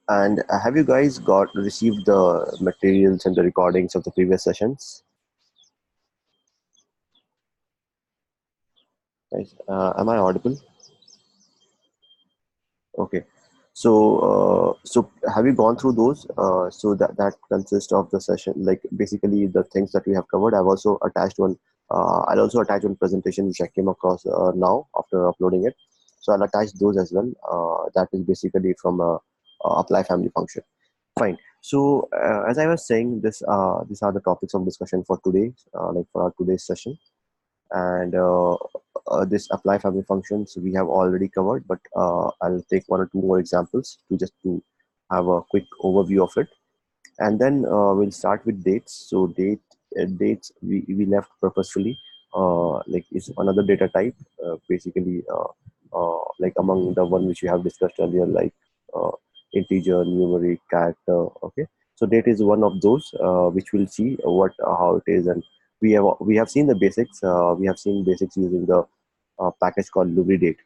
And have you guys got received the materials and the recordings of the previous sessions? Guys, am I audible? Okay. So have you gone through those? So that consists of the session, like basically the things that we have covered. I've also attached one. I'll also attach one presentation which I came across now after uploading it. So I'll attach those as well. That is basically from apply family function. Fine. So as I was saying, these are the topics of discussion for today, like for our today's session. And this apply family functions we have already covered, but I'll take one or two more examples to have a quick overview of it. And then we'll start with dates. So dates we left purposefully, like is another data type, basically like among the one which we have discussed earlier, like uh, integer, numeric, character. Okay, so date is one of those which we'll see what how it is. And we have seen the basics. We have seen basics using the package called lubridate,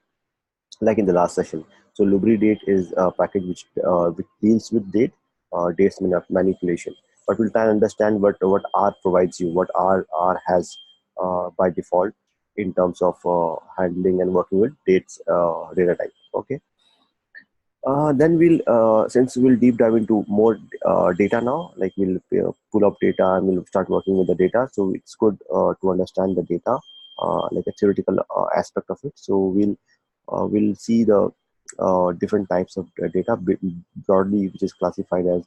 like in the last session. So lubridate is a package which deals with dates manipulation. But we'll try and understand what R provides you, what R has by default in terms of handling and working with dates data type. Okay. Then since we'll deep dive into more data now, like we'll pull up data and we'll start working with the data. So it's good to understand the data, like a theoretical aspect of it. So we'll see the different types of data broadly, which is classified as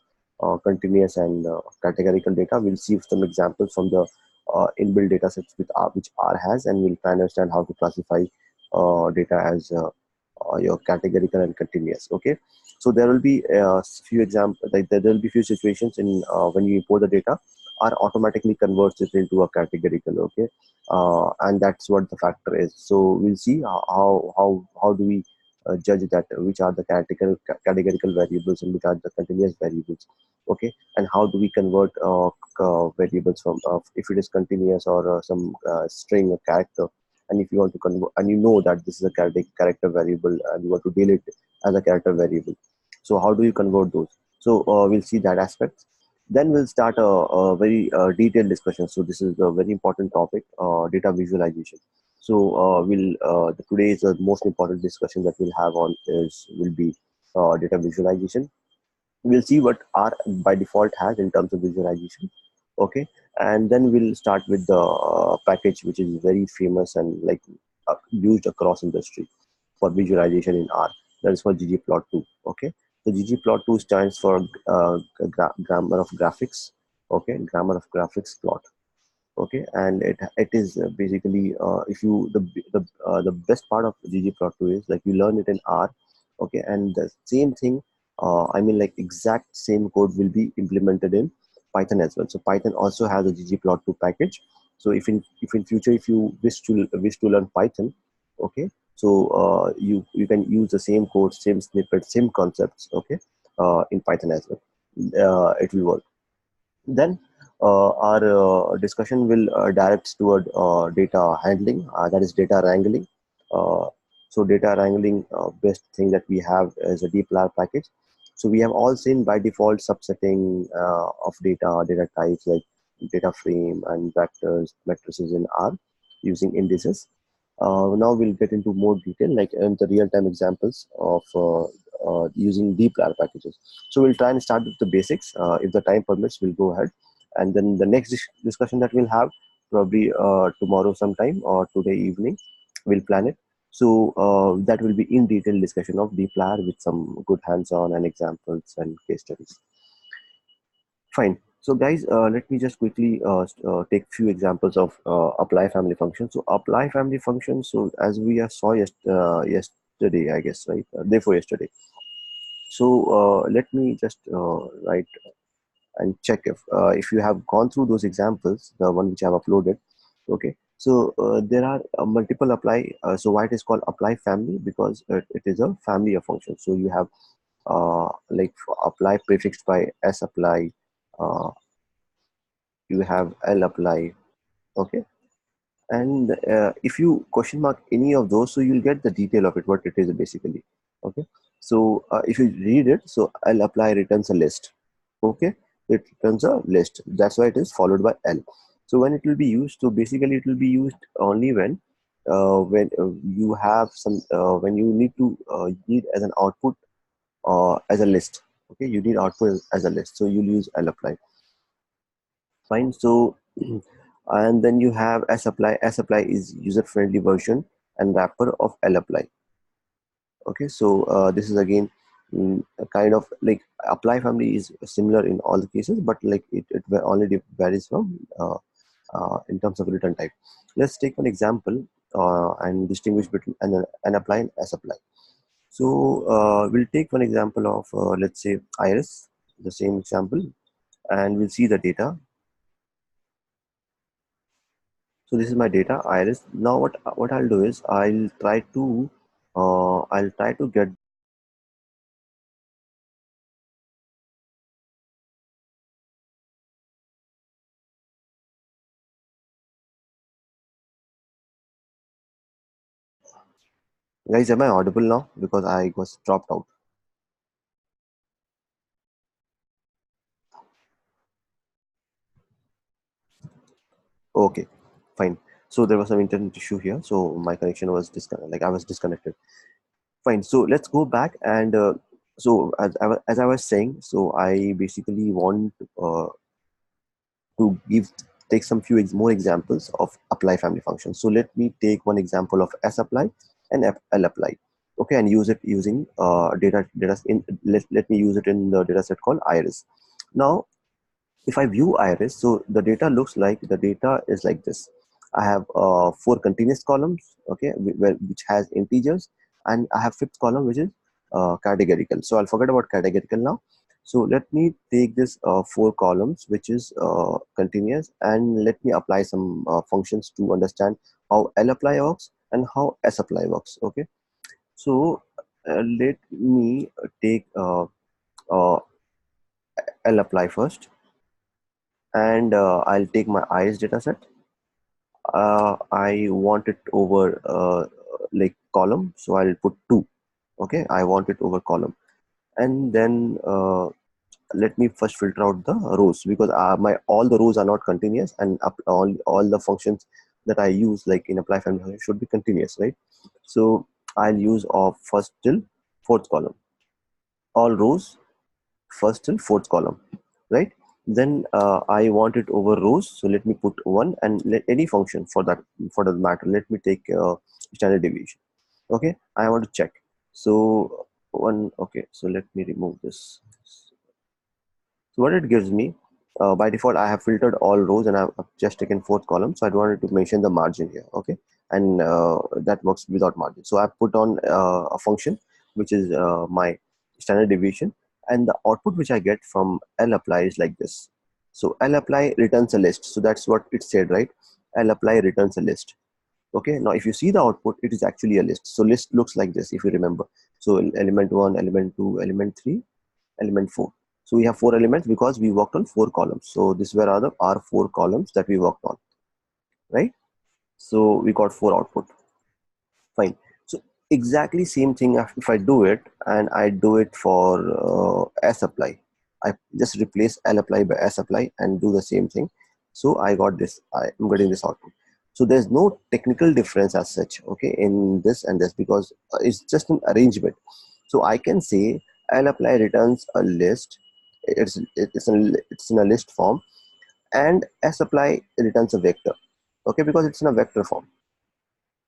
continuous and categorical data. We'll see some examples from the inbuilt data sets which R has, and we'll try and understand how to classify data as your categorical and continuous. Okay, so there will be a few examples, like there will be few situations in when you import the data, R automatically converts it into a categorical. Okay, and that's what the factor is. So we'll see how do we judge that which are the categorical variables and which are the continuous variables. Okay, and how do we convert variables from if it is continuous or some string or character, and if you want to convert, and you know that this is a character variable and you want to deal it as a character variable, so how do you convert those? So we'll see that aspect. Then we'll start a very detailed discussion. So this is a very important topic, data visualization. So today is the most important discussion that we'll have on is will be data visualization. We'll see what R by default has in terms of visualization. Okay, and then we'll start with the package which is very famous and like used across industry for visualization in R. That is for ggplot2. Okay, so ggplot2 stands for grammar of graphics. Okay, grammar of graphics plot. Okay, and it is basically if you the best part of ggplot2 is like you learn it in R. Okay, and the same thing, I mean like exact same code will be implemented in Python as well. So Python also has a ggplot2 package. So if in future if you wish to learn Python, okay, so you can use the same code, same snippet, same concepts. Okay, in Python as well. It will work. Then our discussion will direct toward data handling, that is data wrangling. Uh, so data wrangling, best thing that we have is a dplyr package. So we have all seen by default subsetting of data types like data frame and vectors, matrices in R using indices. Now we'll get into more detail, like in the real-time examples of using dplyr packages. So we'll try and start with the basics. If the time permits, we'll go ahead. And then the next discussion that we'll have probably tomorrow sometime or today evening, we'll plan it. So that will be in detail discussion of dplyr with some good hands-on and examples and case studies. Fine. So guys, let me just quickly take few examples of apply family functions. So apply family functions. So as we saw yesterday, I guess, right? Day before yesterday. So let me just write and check if you have gone through those examples, the one which I have uploaded. Okay. So there are multiple apply. So why it is called apply family? Because it is a family of functions. So you have like apply prefixed by s apply. Uh, you have L apply. Okay, and if you question mark any of those, so you'll get the detail of it, what it is basically. Okay, So if you read it, so I'll apply returns a list. Okay, it returns a list. That's why it is followed by L. So when it will be used, so basically it will be used only when you have some when you need to need as an output as a list. Okay, you need output as a list, so you'll use lapply. Fine. So and then you have sapply. Sapply is user friendly version and wrapper of lapply. Okay, so this is again a kind of like apply family is similar in all the cases, but like it only varies from in terms of return type. Let's take one example and distinguish between an apply and as apply. So we'll take one example of let's say iris, the same example, and we'll see the data. So this is my data iris. Now what I'll do is I'll try to get. Guys, am I audible now? Because I was dropped out. Okay, fine. So there was some internet issue here. So my connection was disconnected. Like I was disconnected. Fine. So let's go back and so as I was saying, so I basically want to take some few more examples of apply family functions. So let me take one example of sapply and lapply. Okay, and use it using data in let me use it in the data set called iris. Now if I view iris, so the data looks like the data is like this. I have four continuous columns, okay, which has integers, and I have fifth column which is categorical. So I'll forget about categorical now. So let me take this four columns which is continuous, and let me apply some functions to understand how lapply works and how sapply works. Okay, so let me take uh, lapply first, and I'll take my iris dataset. I want it over like column, so I'll put two. Okay, I want it over column, and then let me first filter out the rows because my all the rows are not continuous, and all the functions that I use like in apply family function should be continuous, right? So I'll use of first till fourth column, all rows first till fourth column, right? Then I want it over rows, so let me put one, and let any function for that matter, let me take standard deviation. Okay, I want to check. So one, okay, so let me remove this. So what it gives me, by default, I have filtered all rows and I've just taken fourth column. So I wanted to mention the margin here. Okay. And that works without margin. So I put on a function, which is my standard deviation. And the output which I get from lapply is like this. So lapply returns a list. So that's what it said, right? Lapply returns a list. Okay. Now, if you see the output, it is actually a list. So list looks like this, if you remember. So element one, element two, element three, element 4. So we have four elements because we worked on four columns. So this were our four columns that we worked on, right? So we got four output. Fine. So exactly same thing if I do it, and I do it for sapply. I just replace lapply by sapply and do the same thing. So I got this. I am getting this output. So there's no technical difference as such, okay, in this and this, because it's just an arrangement. So I can say lapply returns a list. It's in a list form, and sapply returns a vector. Okay, because it's in a vector form.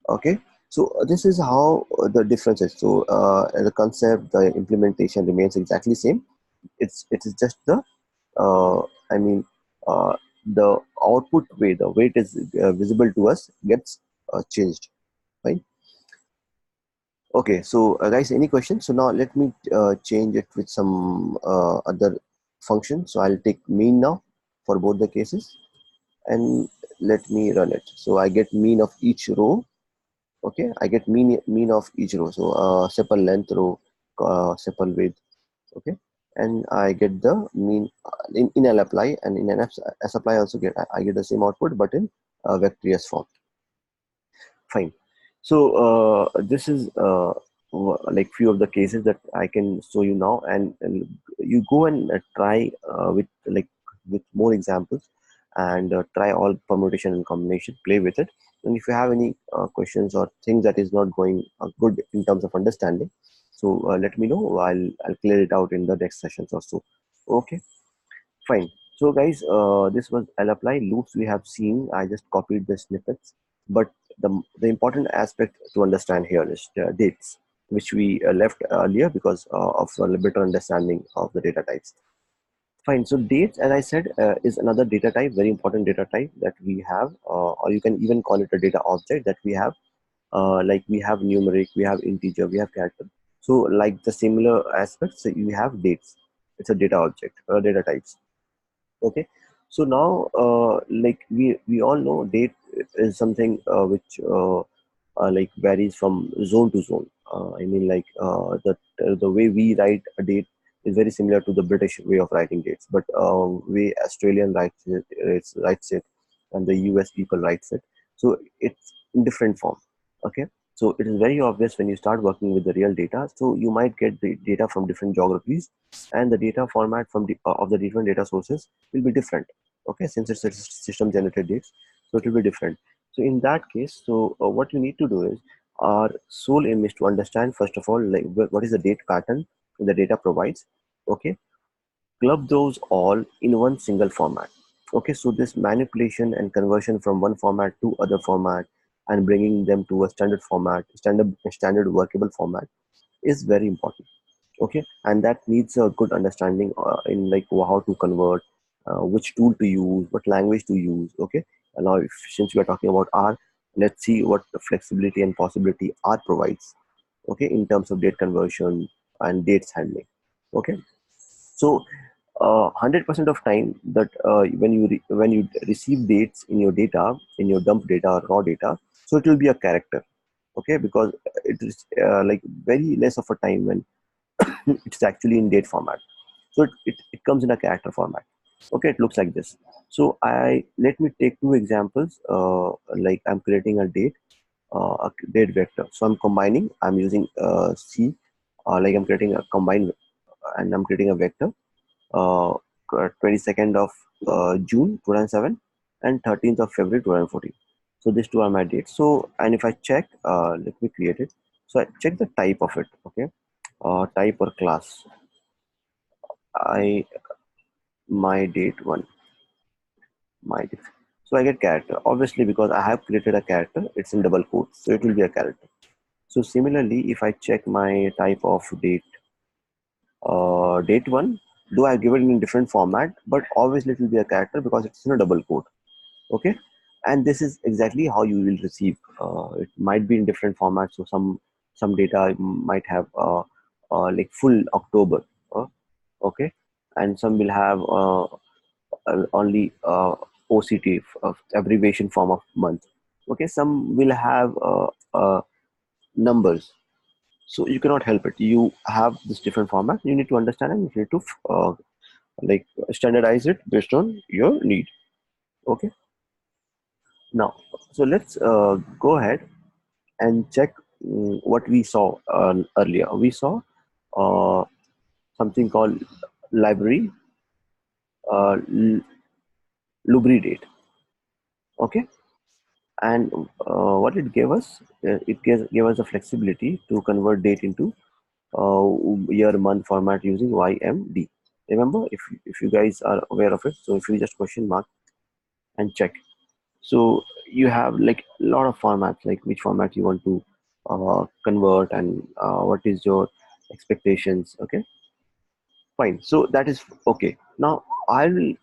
Okay, so this is how the difference is. So the concept, the implementation remains exactly same. It is just the I mean uh, the output way, the way it is visible to us gets changed, right? Okay, so guys, any questions? So now let me change it with some other function. So I'll take mean now for both the cases, and let me run it. So I get mean of each row. Okay, I get mean of each row. So sepal length row, sepal width. Okay, and I get the mean in lapply, and in an sapply also I get the same output, but in vectorious form. Fine. So this is like few of the cases that I can show you now, and you go and try with like with more examples, and try all permutation and combination, play with it. And if you have any questions or things that is not going good in terms of understanding, so let me know. I'll clear it out in the next sessions or so. Okay, fine. So guys, this was I'll apply loops we have seen. I just copied the snippets, but the important aspect to understand here is dates, which we left earlier because of a better understanding of the data types. Fine. So dates, as I said, is another data type, very important data type that we have, or you can even call it a data object that we have. Like we have numeric, we have integer, we have character. So like the similar aspects, so you have dates. It's a data object, data types. Okay, so now like we all know date is something which varies from zone to zone. I mean, like the way we write a date is very similar to the British way of writing dates, but way Australian writes it, and the US people writes it, so it's in different form. Okay, so it is very obvious when you start working with the real data, so you might get the data from different geographies, and the data format from of the different data sources will be different. Okay, since it's a system generated dates, so it will be different. So in that case, so what you need to do is, our sole aim is to understand first of all, like what is the date pattern the data provides. Okay, club those all in one single format. Okay, so this manipulation and conversion from one format to other format, and bringing them to a standard format, standard workable format, is very important. Okay, and that needs a good understanding in like how to convert, which tool to use, what language to use. Okay, and now since we are talking about R, let's see what the flexibility and possibility R provides. Okay, in terms of date conversion and dates handling. Okay, so 100% of time that when you receive dates in your data, in your dump data or raw data, so it will be a character. Okay, because it is like very less of a time when it's actually in date format. So it comes in a character format. Okay, it looks like this. So I let me take two examples. Like I'm creating a date vector. So I'm combining, I'm using C, like I'm creating a combine, and I'm creating a vector, uh, 22nd of June 2007 and 13th of February 2014. So these two are my dates. So, and if I check, let me create it. So I check the type of it. Okay, type or class. I my date one, my date. So I get character, obviously, because I have created a character. It's in double quotes, so it will be a character. So similarly, if I check my type of date, date one, though I give it in a different format, but obviously it will be a character because it's in a double quote. Okay, and this is exactly how you will receive. It might be in different formats, so some data might have like full October. Okay, and some will have only OCT, abbreviation form of month. Okay, some will have numbers. So you cannot help it. You have this different format. You need to understand, and you need to like standardize it based on your need. Okay. Now, so let's go ahead and check what we saw earlier. We saw uh, something called library lubridate. Okay, and what it gave us, gave us the flexibility to convert date into year month format using YMD. Remember, if you guys are aware of it, so if you just question mark and check, so you have like a lot of formats, like which format you want to convert, and what is your expectations. Okay, fine. So that is okay. Now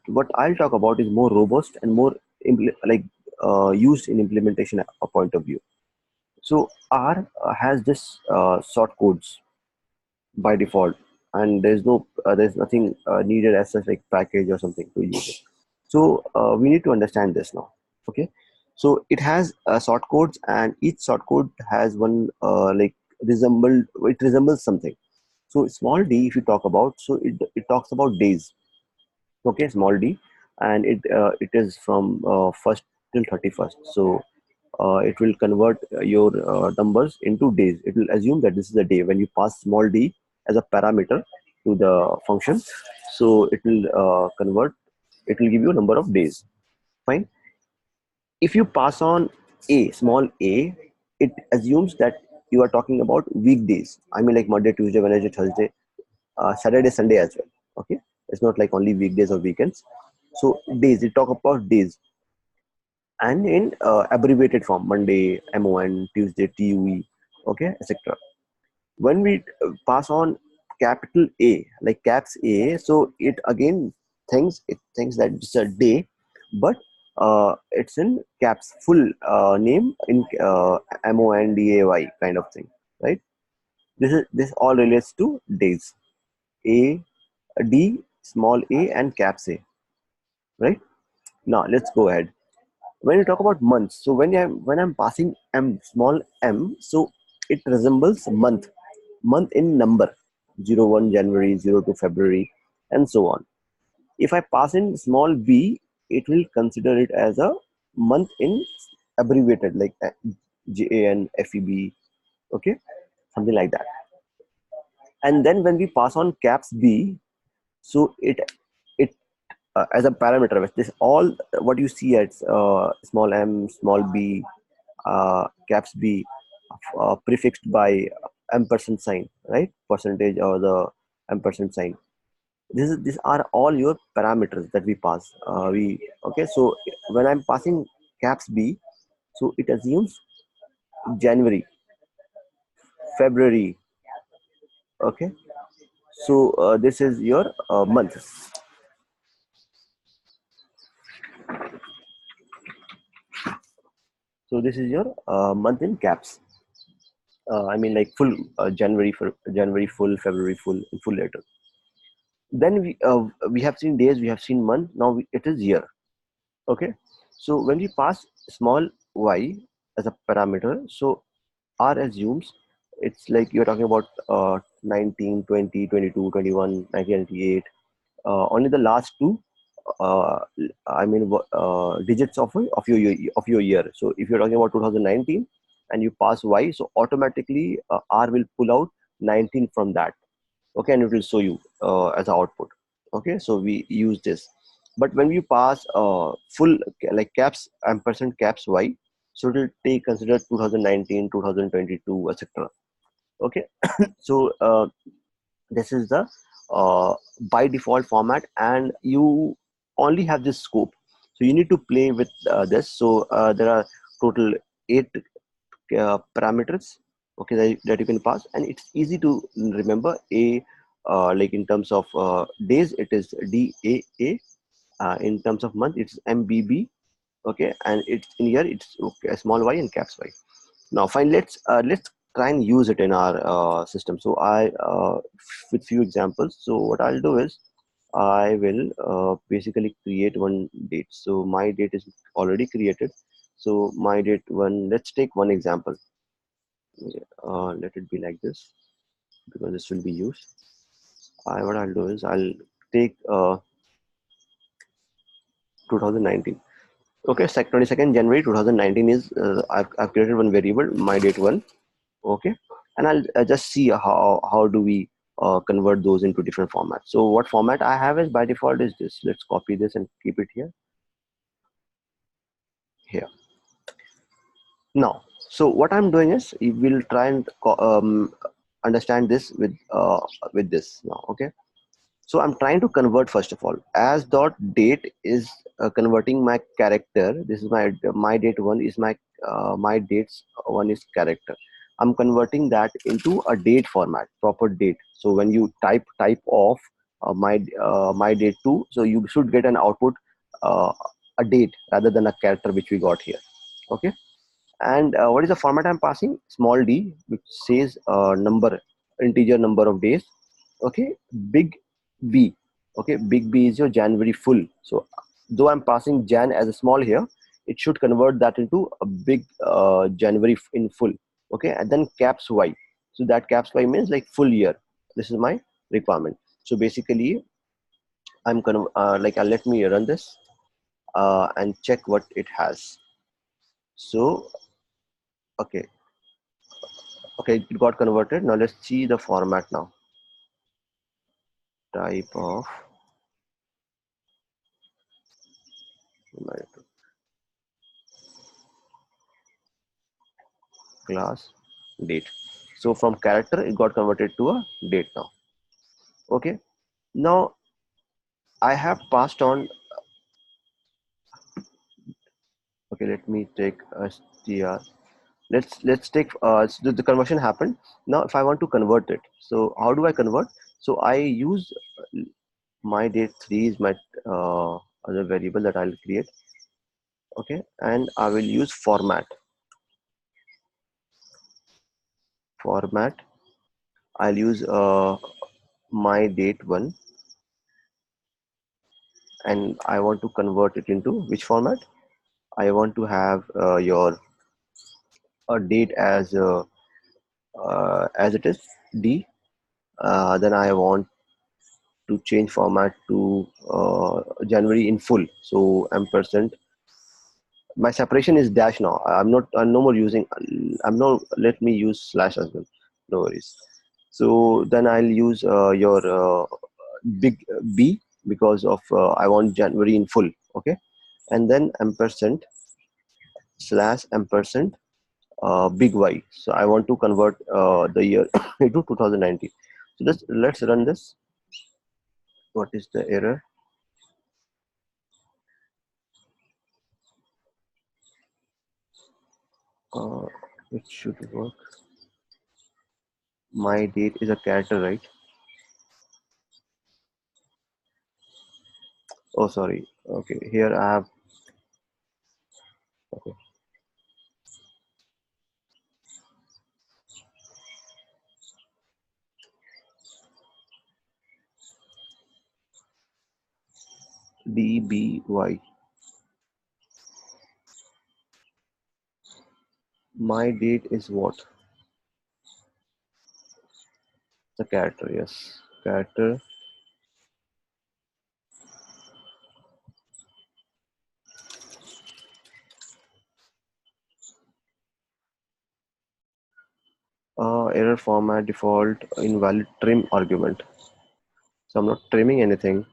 what I'll talk about is more robust and more used in implementation a point of view. So R has this short codes by default, and there's nothing needed as such like package or something to use it. So we need to understand this now. Okay, so it has short codes, and each short code has one it resembles something. So small d, if you talk about, so it talks about days. Okay, small d, and it is from first till 31st. So it will convert your numbers into days. It will assume that this is a day when you pass small d as a parameter to the function. So it will convert, it will give you a number of days. Fine. If you pass on a small a, it assumes that you are talking about weekdays. I mean, like Monday, Tuesday, Wednesday, Thursday, Saturday, Sunday as well. Okay, it's not like only weekdays or weekends. So days, it talk about days, and in abbreviated form: Monday, MON, Tuesday, TUE, okay, etc. When we pass on capital A, like caps A, so it thinks that it's a day, but it's in caps full name in MONDAY kind of thing, right? This all relates to days. A, D, small a, and caps A, right? Now let's go ahead. When you talk about months, so when I'm passing m, small m, so it resembles month in number: 01 January, 02 February, and so on. If I pass in small b, it will consider it as a month in abbreviated, like JAN, FEB, okay, something like that. And then when we pass on caps b, so it as a parameter, which is all what you see as small m, small b, caps b, prefixed by ampersand sign, right? Percentage or the ampersand sign. These are all your parameters that we pass. We okay. So when I'm passing caps b, so it assumes January, February. Okay. So this is your month. So this is your month in caps. I mean, like full January, for January full, February full, and full letter. Then we have seen days, we have seen month. Now it is year. Okay. So when we pass small y as a parameter, so R assumes it's like you're talking about 19, 20, 22, 21, 1998. Only the last two, uh, I mean, digits of your year. So if you're talking about 2019 and you pass Y, so automatically R will pull out 19 from that. Okay, and it will show you as an output. Okay, so we use this. But when we pass full, like caps ampersand caps Y, so it will take consider 2019, 2022, etc. Okay, so this is the by default format, and you only have this scope, so you need to play with this. So there are total 8 parameters, okay, that you can pass, and it's easy to remember. A, like in terms of days, it is DAA. In terms of month, it's MBB. Okay, and it's in year, it's okay, a small y and caps Y. Now fine, let's try and use it in our system. So I with few examples. So what I'll do is I will basically create one date. So my date is already created. So my date one, let's take one example. Let it be like this, because this will be used. What I'll do is I'll take 2019. Okay, 22nd January 2019 is I've created one variable, my date one. Okay, and I'll just see how do we convert those into different formats. So what format I have is by default is this. Let's copy this and keep it here. Now, so what I'm doing is we'll try and understand this with this now. Okay, so I'm trying to convert, first of all, as dot date is converting my character. This is my date one is my dates one is character. I'm converting that into a date format, proper date. So when you type of my date two, so you should get an output, uh, a date rather than a character, which we got here. Okay, and what is the format I'm passing? Small d, which says number, integer number of days. Okay, big B. Okay, big B is your January full. So though I'm passing Jan as a small here, it should convert that into a big January in full. Okay, and then caps Y. So that caps Y means like full year. This is my requirement. So basically, I'm gonna let me run this and check what it has. So Okay, okay, it got converted. Now let's see the format now. Type of class date. So from character, it got converted to a date now. Okay. Now I have passed on. Okay, let me take a str. Let's take so the conversion happened. Now if I want to convert it, so how do I convert? So I use my date 3 is my other variable that I'll create. Okay, and I will use format. I'll use my date 1, and I want to convert it into which format? I want to have your date as it is d. Then I want to change format to January in full. So ampersand. My separation is dash now. I'm no more using. I'm no. Let me use slash as well. No worries. So then I'll use your big B because of I want January in full. Okay, and then ampersand slash ampersand big Y. So I want to convert the year into 2019. So let's run this. What is the error? Uh, it should work. My date is a character, right? Oh, sorry. Okay, here I have. Okay, DBY. My date is what? The character, yes. Character. Error format default invalid trim argument. So I'm not trimming anything.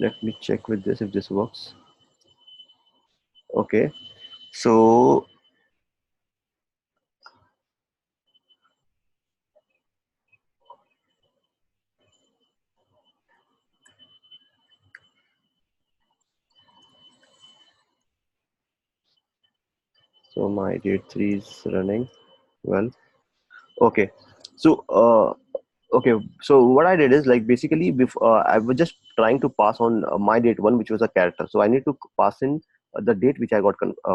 Let me check with this if this works. Okay, so my date 3 is running well. Okay, so okay, so what I did is like basically before I was just trying to pass on my date 1, which was a character. So I need to pass in the date which I got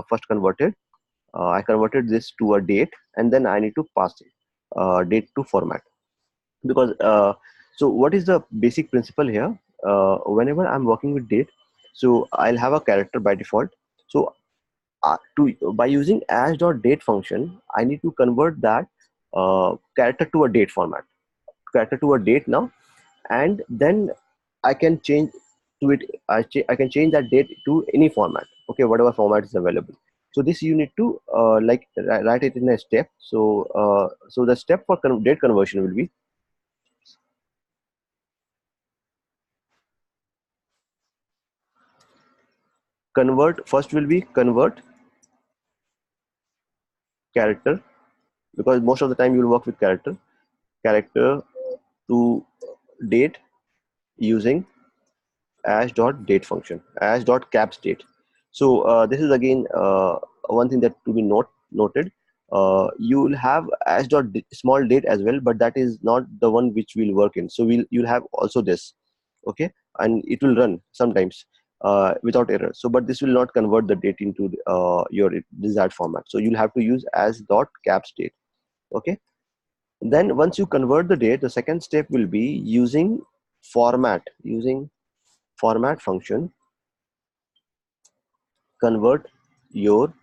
first converted. I converted this to a date, and then I need to pass it, date to format. Because so what is the basic principle here? Whenever I'm working with date, so I'll have a character by default. So to by using as.date function, I need to convert that character to a date format, character to a date now, and then I can change to it. I can change that date to any format. Okay, whatever format is available. So this you need to like write it in a step. So so the step for date conversion will be convert. First will be convert character, because most of the time you will work with character to date using as.date function, as.caps date. So this is again one thing that to be noted. You will have small date as well, but that is not the one which will work in. So you'll have also this, okay, and it will run sometimes without error. So but this will not convert the date into your desired format. So you'll have to use as.caps date. Okay, then once you convert the date, the second step will be using format function, convert your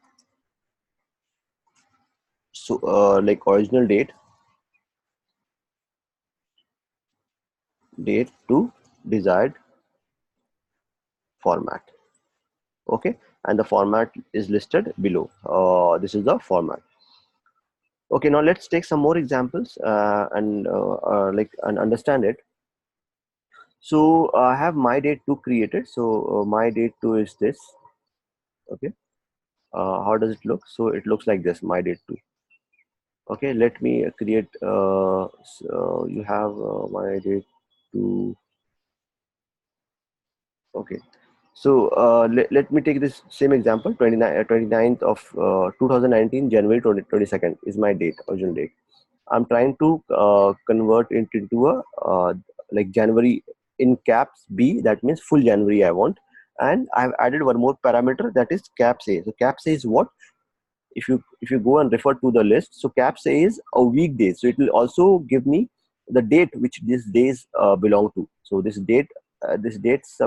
So like original date to desired format. Okay, and the format is listed below. This is the format. Okay, now let's take some more examples and understand it. So I have my date to created. So my date to is this. Okay, how does it look? So it looks like this, my date to. Okay, let me create. You have my date to. Okay, so let me take this same example. 29th of 2019, January 22nd is my date, original date. I'm trying to convert it into a like January in caps B. That means full January I want, and I've added one more parameter, that is caps A. So caps A is what? If you go and refer to the list, so caps A is a weekday. So it will also give me the date which these days belong to. So this date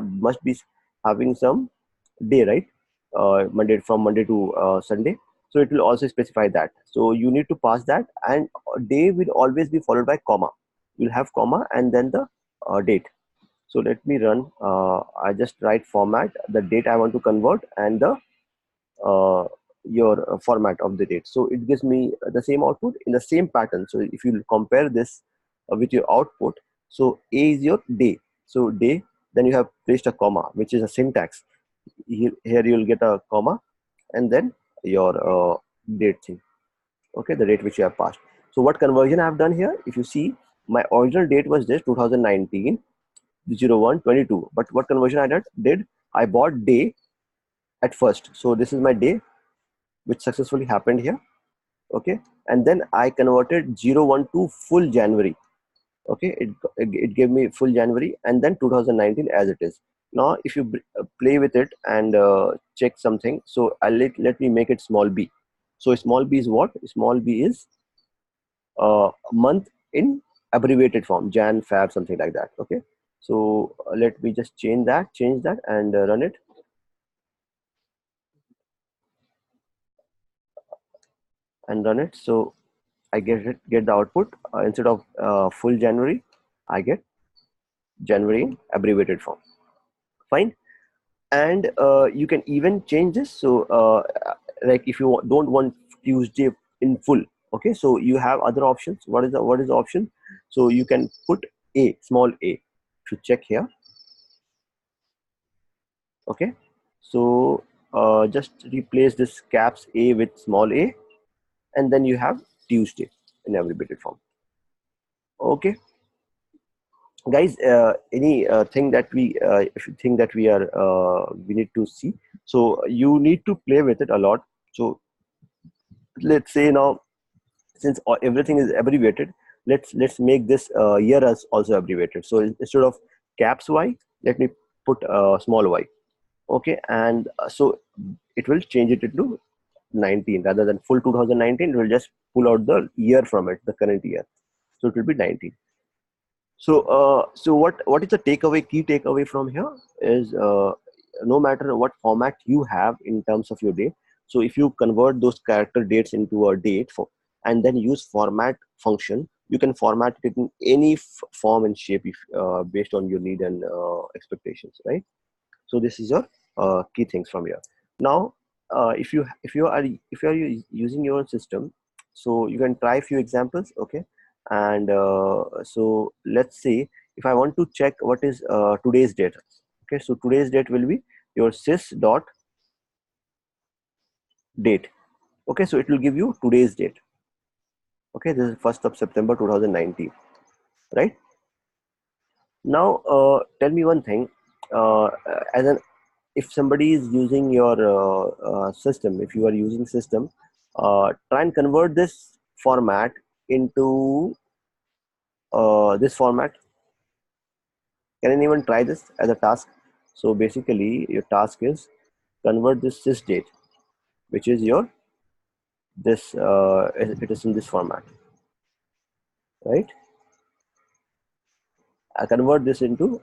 must be having some day, right? Monday to Sunday. So it will also specify that. So you need to pass that, and day will always be followed by comma. You'll have comma and then the date. So let me run. I just write format, the date I want to convert, and the uh, your format of the date. So it gives me the same output in the same pattern. So if you compare this with your output, so A is your day. So day, then you have placed a comma, which is a syntax. Here you will get a comma and then your date thing. Okay, the date which you have passed. So what conversion I have done here? If you see, my original date was this 2019 01/22. But what conversion I did? I bought day at first. So this is my day which successfully happened here. Okay, and then I converted 01 to full January. Okay, it gave me full January and then 2019 as it is. Now if you play with it and check something, so let me make it small b. So small b is what? Small b is month in abbreviated form, Jan, Feb, something like that. Okay, so let me just change that and run it So I get the output, instead of full January, I get January in abbreviated form. Fine. And you can even change this. So like if you don't want Tuesday in full, okay, so you have other options. What is the option? So you can put a small a to check here. Okay, so just replace this caps A with small a, and then you have Tuesday in abbreviated form. Okay, guys, any thing that if you think that we need to see, so you need to play with it a lot. So let's say now, since everything is abbreviated, let's make this year as also abbreviated. So instead of caps Y, let me put small y. Okay, and so it will change it into 19 rather than full 2019. It will just pull out the year from it, the current year. So it will be 19. So, what is the takeaway? Key takeaway from here is, no matter what format you have in terms of your date. So, if you convert those character dates into a date and then use format function, you can format it in any form and shape if, based on your need and expectations, right? So this is your key things from here. Now if you are using your system, so you can try a few examples. Okay, and so let's say if I want to check what is today's date. Okay, so today's date will be your sys dot date. Okay, so it will give you today's date. Okay, this is 1st of September 2019, right? Now tell me one thing, as an if somebody is using your system, if you are using system, try and convert this format into this format. Can anyone try this as a task? So basically your task is convert this sys date, which is your this it is in this format, right? I convert this into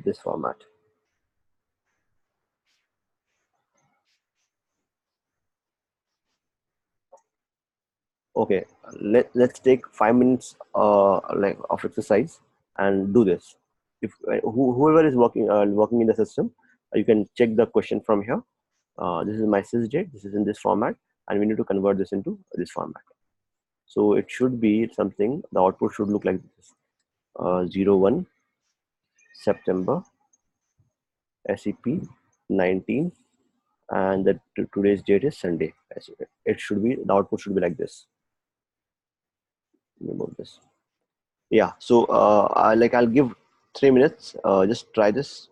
this format. Okay, let's take 5 minutes like of exercise and do this. If whoever is working in the system, you can check the question from here. This is my sys date. This is in this format, and we need to convert this into this format. So it should be something. The output should look like this: 01 September SEP 19, and today's date is Sunday. It should be, the output should be like this. Let me move this. Yeah, so I'll give 3 minutes. Just try this.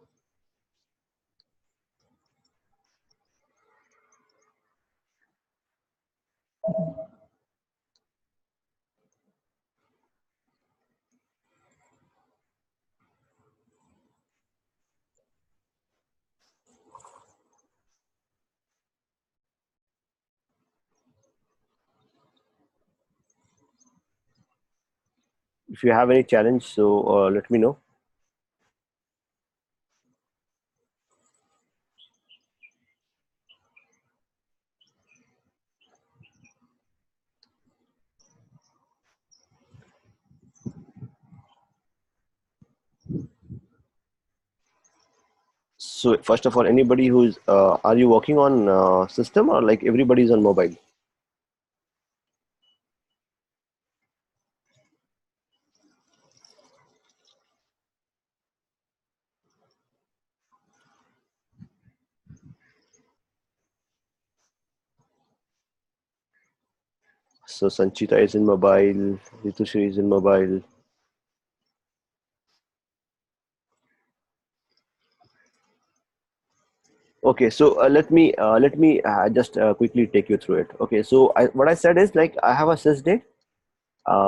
If you have any challenge, so let me know. So first of all, anybody who's are you working on system, or like everybody's on mobile? So Sanchita is in mobile, Ritushri is in mobile. Okay, so let me just quickly take you through it. Okay, so what I said is, like, I have a sys date.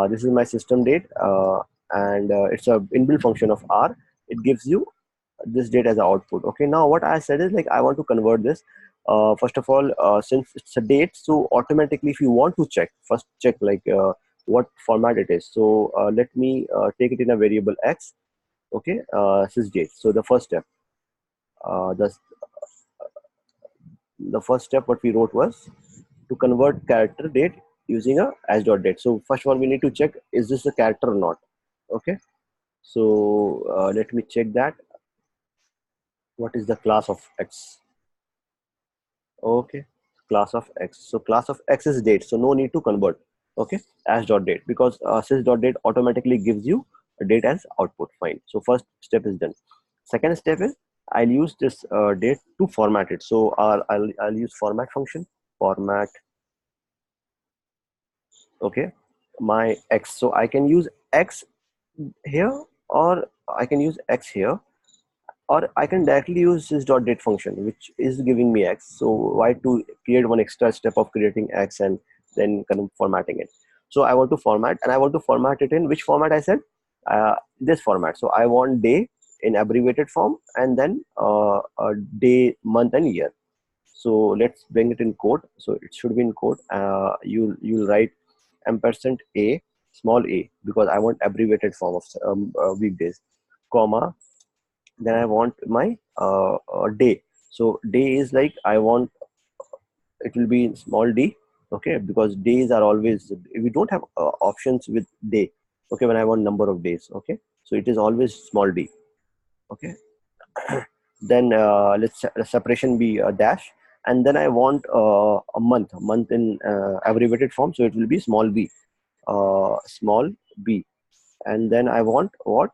This is my system date, and it's a inbuilt function of R. It gives you this date as an output. Okay, now what I said is, like, I want to convert this. First of all, since it's a date, so automatically, if you want to check, first check, like, what format it is. So let me take it in a variable X. Okay, sys date. So the first step what we wrote was to convert character date using a as dot date. So first of all, we need to check, is this a character or not? Okay, so let me check that. What is the class of X? Okay, class of X. So class of X is date, so no need to convert. Okay, as dot date, because sys dot date automatically gives you a date as output. Fine. So first step is done. Second step is, I'll use this date to format it. So I'll use format function, format. Okay, my X. So I can use X here, or I can use X here, or I can directly use this dot date function, which is giving me X. So why to create one extra step of creating X and then kind of formatting it? So I want to format, and I want to format it in which format I said? This format. So I want day in abbreviated form, and then day, month, and year. So let's bring it in code. So it should be in code. You'll write ampersand a, small a, because I want abbreviated form of weekdays, comma, then I want my day. So day is like, I want it will be in small d. Okay, because days are always, we don't have options with day. Okay, when I want number of days. Okay, so it is always small d. Okay, then separation be a dash, and then I want a month in abbreviated form, so it will be small small b, and then I want what,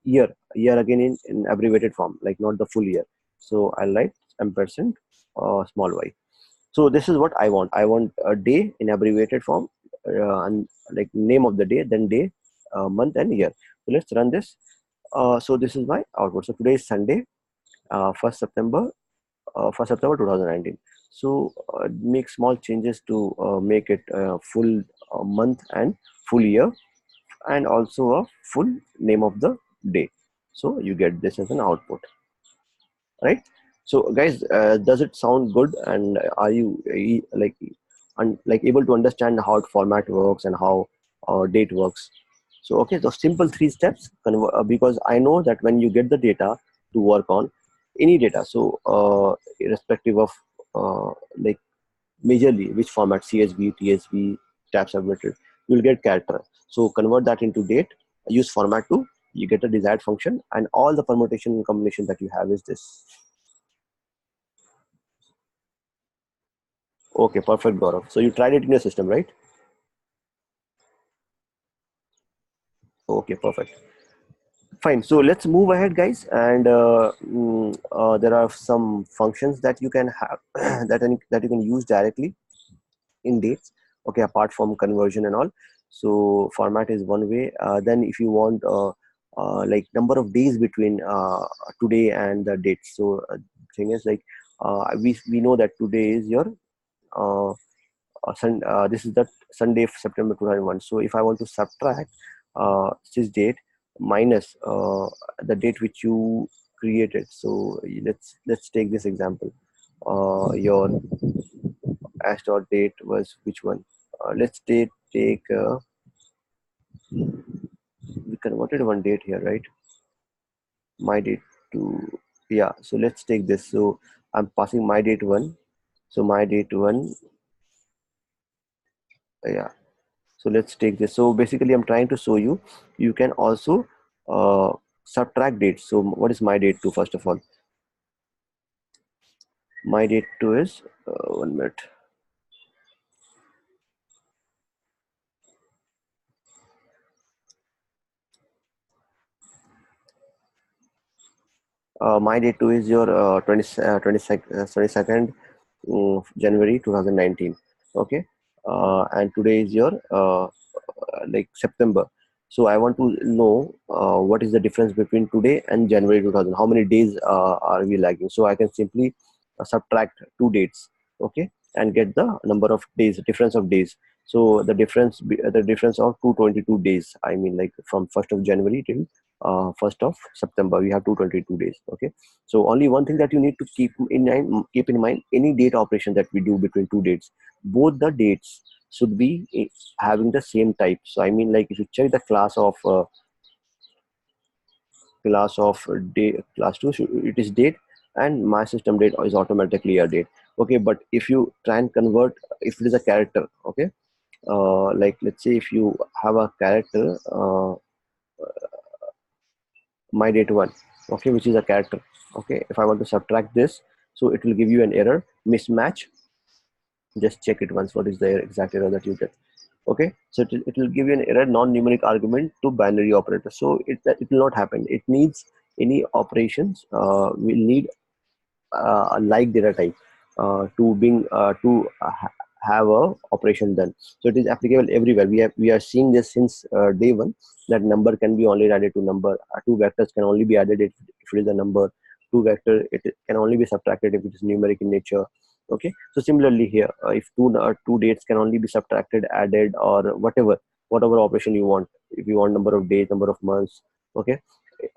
year again in abbreviated form, like not the full year. So I'll write ampersand small y. So this is what I want. I want a day in abbreviated form, and like name of the day, then day, month, and year. So let's run this. So this is my output. So today is Sunday, 1st September, 1st September 2019. So make small changes to make it full month and full year, and also a full name of the day. So you get this as an output, right? So guys, does it sound good? And are you like able to understand how format works and how date works? So okay, the simple 3 steps, because I know that when you get the data to work on any data, so irrespective of like majorly which format, CSV, TSV, tap submitted, you'll get character. So convert that into date, use format to, you get a desired function, and all the permutation and combination that you have is this. Okay, perfect, Gaurav. So you tried it in your system, right? Okay, perfect. Fine. So let's move ahead, guys. And there are some functions that you can have that you can use directly in dates. Okay, apart from conversion and all. So format is one way. Then if you want like number of days between today and the date. So thing is like we know that today is your uh, this is the Sunday, September 2001. So if I want to subtract this date minus the date which you created, so let's take this example. Your as dot date was which one? Let's take we converted one date here, right? My date to, yeah. So let's take this. So I'm passing my date one. So my date one, yeah. So let's take this. So basically I'm trying to show you, you can also uh, subtract dates. So what is my date 2? First of all, my date 2 is 1 minute. My date 2 is your 22nd January 2019. Okay, and today is your like September. So I want to know what is the difference between today and January 2000. How many days are we lagging? So I can simply subtract two dates, okay, and get the number of days, difference of days. So the difference of 222 days. I mean, like from 1st of January till 1st of September, we have 222 days. Okay, so only one thing that you need to keep in mind, any date operation that we do between two dates, both the dates should be having the same type. So I mean, like if you check the class of day class 2, it is date, and my system date is automatically a date. Okay, but if you try and convert, if it is a character, okay, like let's say if you have a character my date 1, okay, which is a character. Okay, if I want to subtract this, so it will give you an error mismatch. Just check it once, what is the exact error that you get. Okay, so it will give you an error, non-numeric argument to binary operator. So it will not happen. It needs any operations will need a like data type to being have a operation done. So it is applicable everywhere. We are seeing this since day one, that number can be only added to number. Two vectors can only be added if it is a number. Two vector, it can only be subtracted if it is numeric in nature. Okay, so similarly here, if two dates can only be subtracted, added, or whatever operation you want. If you want number of days, number of months, okay,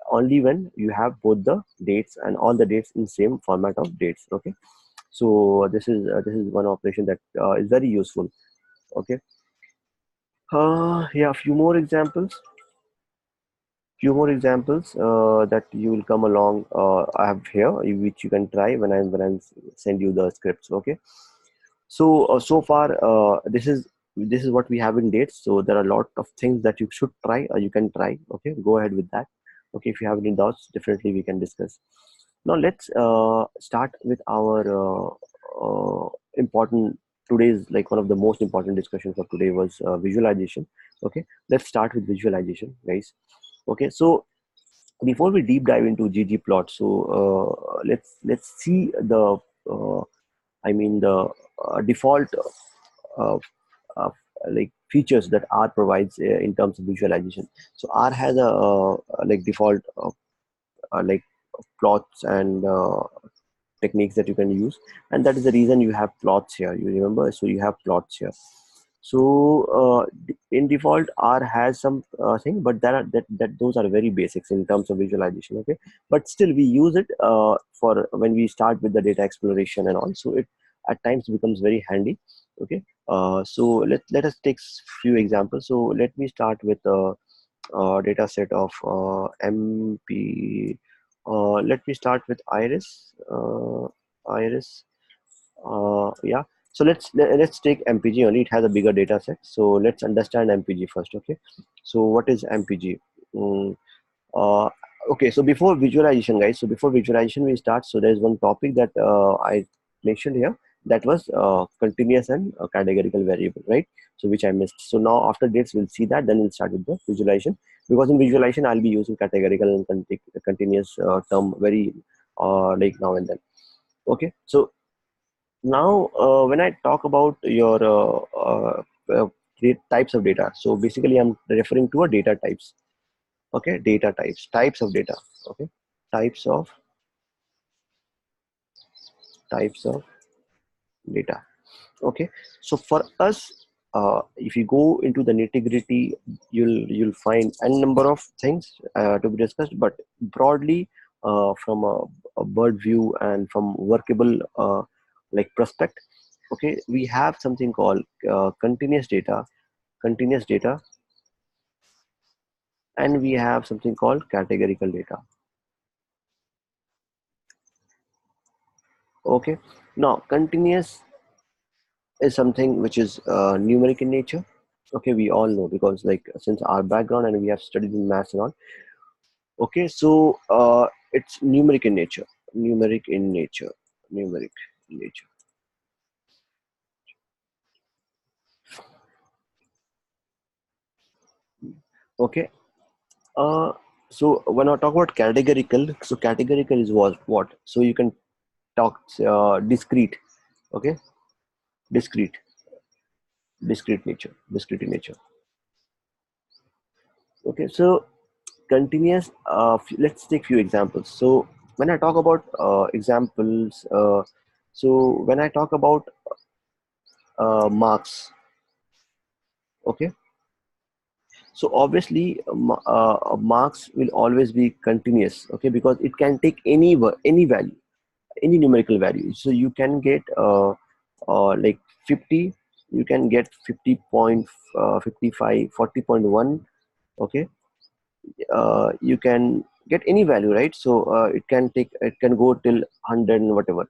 only when you have both the dates and all the dates in same format of dates. Okay, so this is one operation that is very useful. Okay, yeah, few more examples that you will come along. I have here, which you can try when I send you the scripts. Okay, so far this is what we have in dates. So there are a lot of things that you should try, or you can try. Okay, go ahead with that. Okay, if you have any doubts, definitely we can discuss. Now let's start with our important, today's, like one of the most important discussions for today was visualization. Okay, let's start with visualization, guys. Okay, so before we deep dive into ggplot, so let's see the I mean the default uh, uh, like features that R provides in terms of visualization. So R has a like default like plots and techniques that you can use, and that is the reason you have plots here. You remember, so you have plots here. So in default, R has some thing, but that those are very basics in terms of visualization. Okay, but still we use it for when we start with the data exploration, and also it at times becomes very handy. Okay, so let us take few examples. So let me start with data set of MP. Let me start with Iris. Iris. Yeah. So let's take MPG only. It has a bigger data set. So let's understand MPG first. Okay. So what is MPG? Mm, uh, okay. So before visualization, guys. So before visualization, we start. So there's one topic that I mentioned here. That was continuous and categorical variable, right? So which I missed. So now after this, we'll see that. Then we'll start with the visualization, because in visualization, I'll be using categorical and continuous term very like now and then. Okay. So now, when I talk about your types of data, so basically I'm referring to a data types. Okay, data types of data. Okay, types of types of data. Okay, so for us, if you go into the nitty gritty, you'll find a number of things to be discussed, but broadly, from a bird view and from workable like prospect, okay, we have something called continuous data, and we have something called categorical data. Okay, now continuous is something which is numeric in nature. Okay, we all know, because like since our background and we have studied in maths and all. Okay, so it's numeric in nature, numeric in nature, numeric in nature. Okay, uh, so when I talk about categorical, so categorical is what? So you can talk discrete. Okay, discrete, discrete nature, discrete in nature. Okay, so continuous. Let's take few examples. So when I talk about examples, so when I talk about marks, okay, so obviously marks will always be continuous, okay, because it can take any value, any numerical value. So you can get like 50, you can get 50.55, 40.1, okay, you can get any value, right? So it can go till 100 and whatever.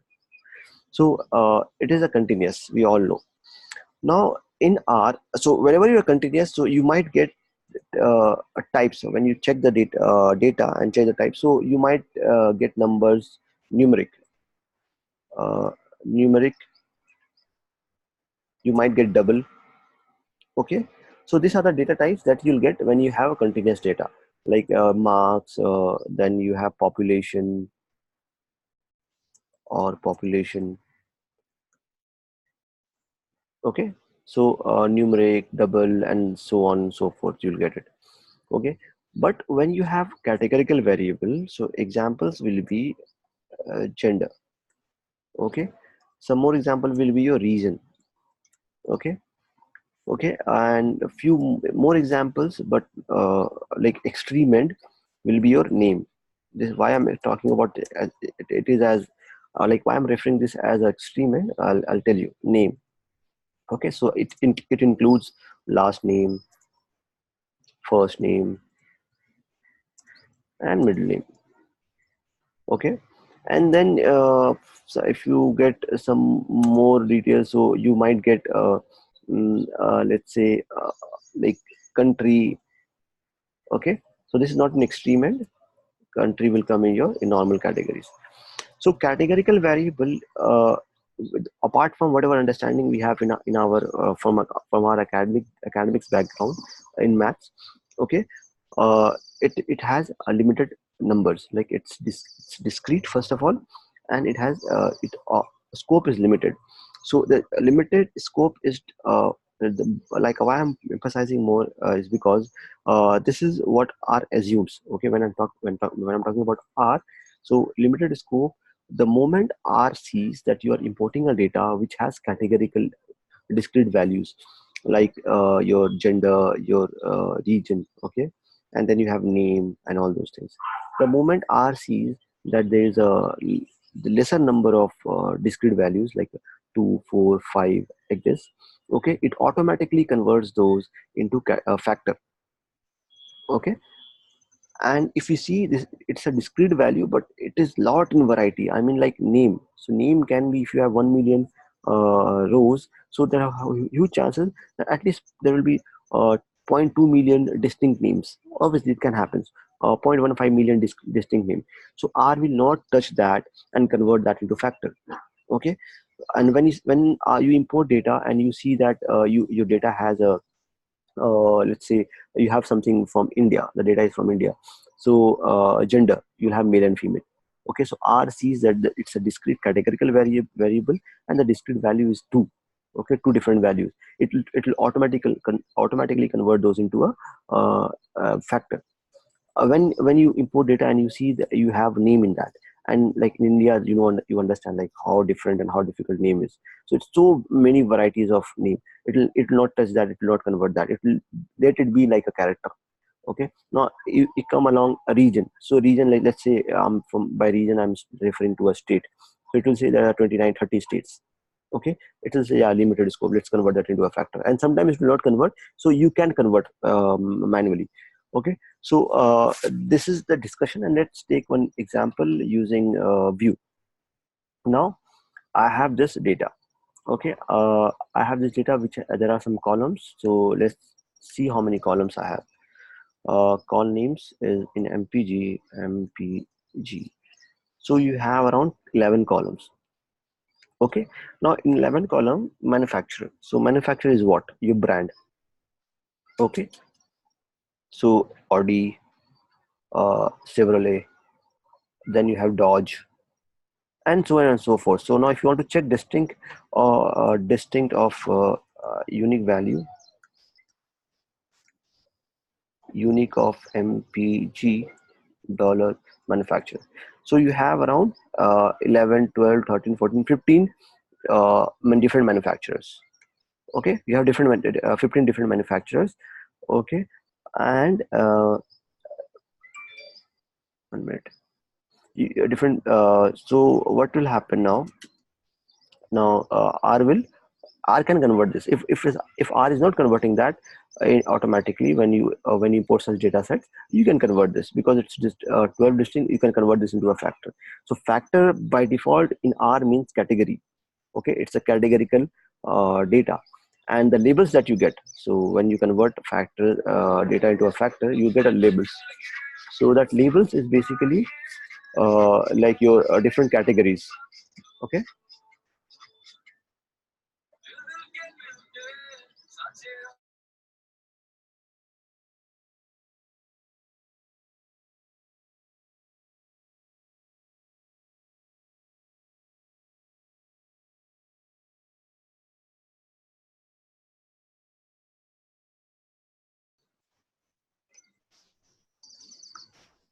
So it is a continuous, we all know. Now in R, so whenever you are continuous, so you might get a type. So when you check the data and check the type, so you might get numbers, numeric, uh, numeric, you might get double. Okay, so these are the data types that you'll get when you have a continuous data, like marks, then you have population, or population. Okay, so numeric, double, and so on and so forth, you'll get it. Okay, but when you have categorical variable, so examples will be gender. Okay, some more example will be your region. Okay, okay, and a few more examples, but like extreme end will be your name. This is why I'm talking about it, it is as like why I'm referring this as extreme end. I'll tell you name. Okay, so it includes last name, first name, and middle name. Okay, and then so if you get some more details, so you might get let's say like country. Okay, so this is not an extreme end. Country will come in your in normal categories. So categorical variable, apart from whatever understanding we have in our from our academics background in maths, okay, it has a limited numbers, like it's discrete first of all, and it has scope is limited. So the limited scope is like why I'm emphasizing more is because this is what R assumes. Okay, when I'm talking about R, so limited scope, the moment R sees that you are importing a data which has categorical discrete values, like your gender, your region, okay, and then you have name and all those things. The moment R sees that there is the lesser number of discrete values, like 2, 4, 5, like this, okay, it automatically converts those into a factor. Okay, and if you see this, it's a discrete value, but it is lot in variety. I mean, like name, so name can be, if you have 1 million rows, so there are huge chances that at least there will be uh, zero point 0.2 million distinct names. Obviously, it can happen. 0.15 million distinct names. So R will not touch that and convert that into factor. Okay, and when you import data and you see that your data has a let's say you have something from India, the data is from India. So gender, you'll have male and female. Okay, so R sees that it's a discrete categorical variable, and the discrete value is two. Okay, two different values. It will automatically convert those into a factor. When you import data and you see that you have name in that, and like in India, you understand like how different and how difficult name is. So it's so many varieties of name. It will not touch that, it will not convert that, it will let it be like a character. Okay, now you come along a region. So region, like let's say from by region I'm referring to a state. So it will say there are 29, 30 states. Okay, it will say, yeah, limited scope, let's convert that into a factor. And sometimes it will not convert, so you can convert manually. Okay, so this is the discussion, and let's take one example using view. Now I have this data. Okay, I have this data which there are some columns. So let's see how many columns I have. Call names is in mpg. So you have around 11 columns. Okay, now in 11 column, manufacturer. So manufacturer is what? Your brand. Okay, so Audi, Chevrolet, then you have Dodge, and so on and so forth. So now if you want to check distinct or distinct of unique value, unique of mpg dollar manufacturer. So you have around 11, 12, 13, 14, 15 different manufacturers. Okay, you have 15 different manufacturers. Okay, and 1 minute. Different. So what will happen now? Now R can convert this. If R is not converting that automatically, when you import such data sets, you can convert this because it's just 12 distinct. You can convert this into a factor. So factor by default in R means category. Okay, it's a categorical data, and the labels that you get. So when you convert factor data into a factor, you get a labels. So that labels is basically like your different categories. Okay,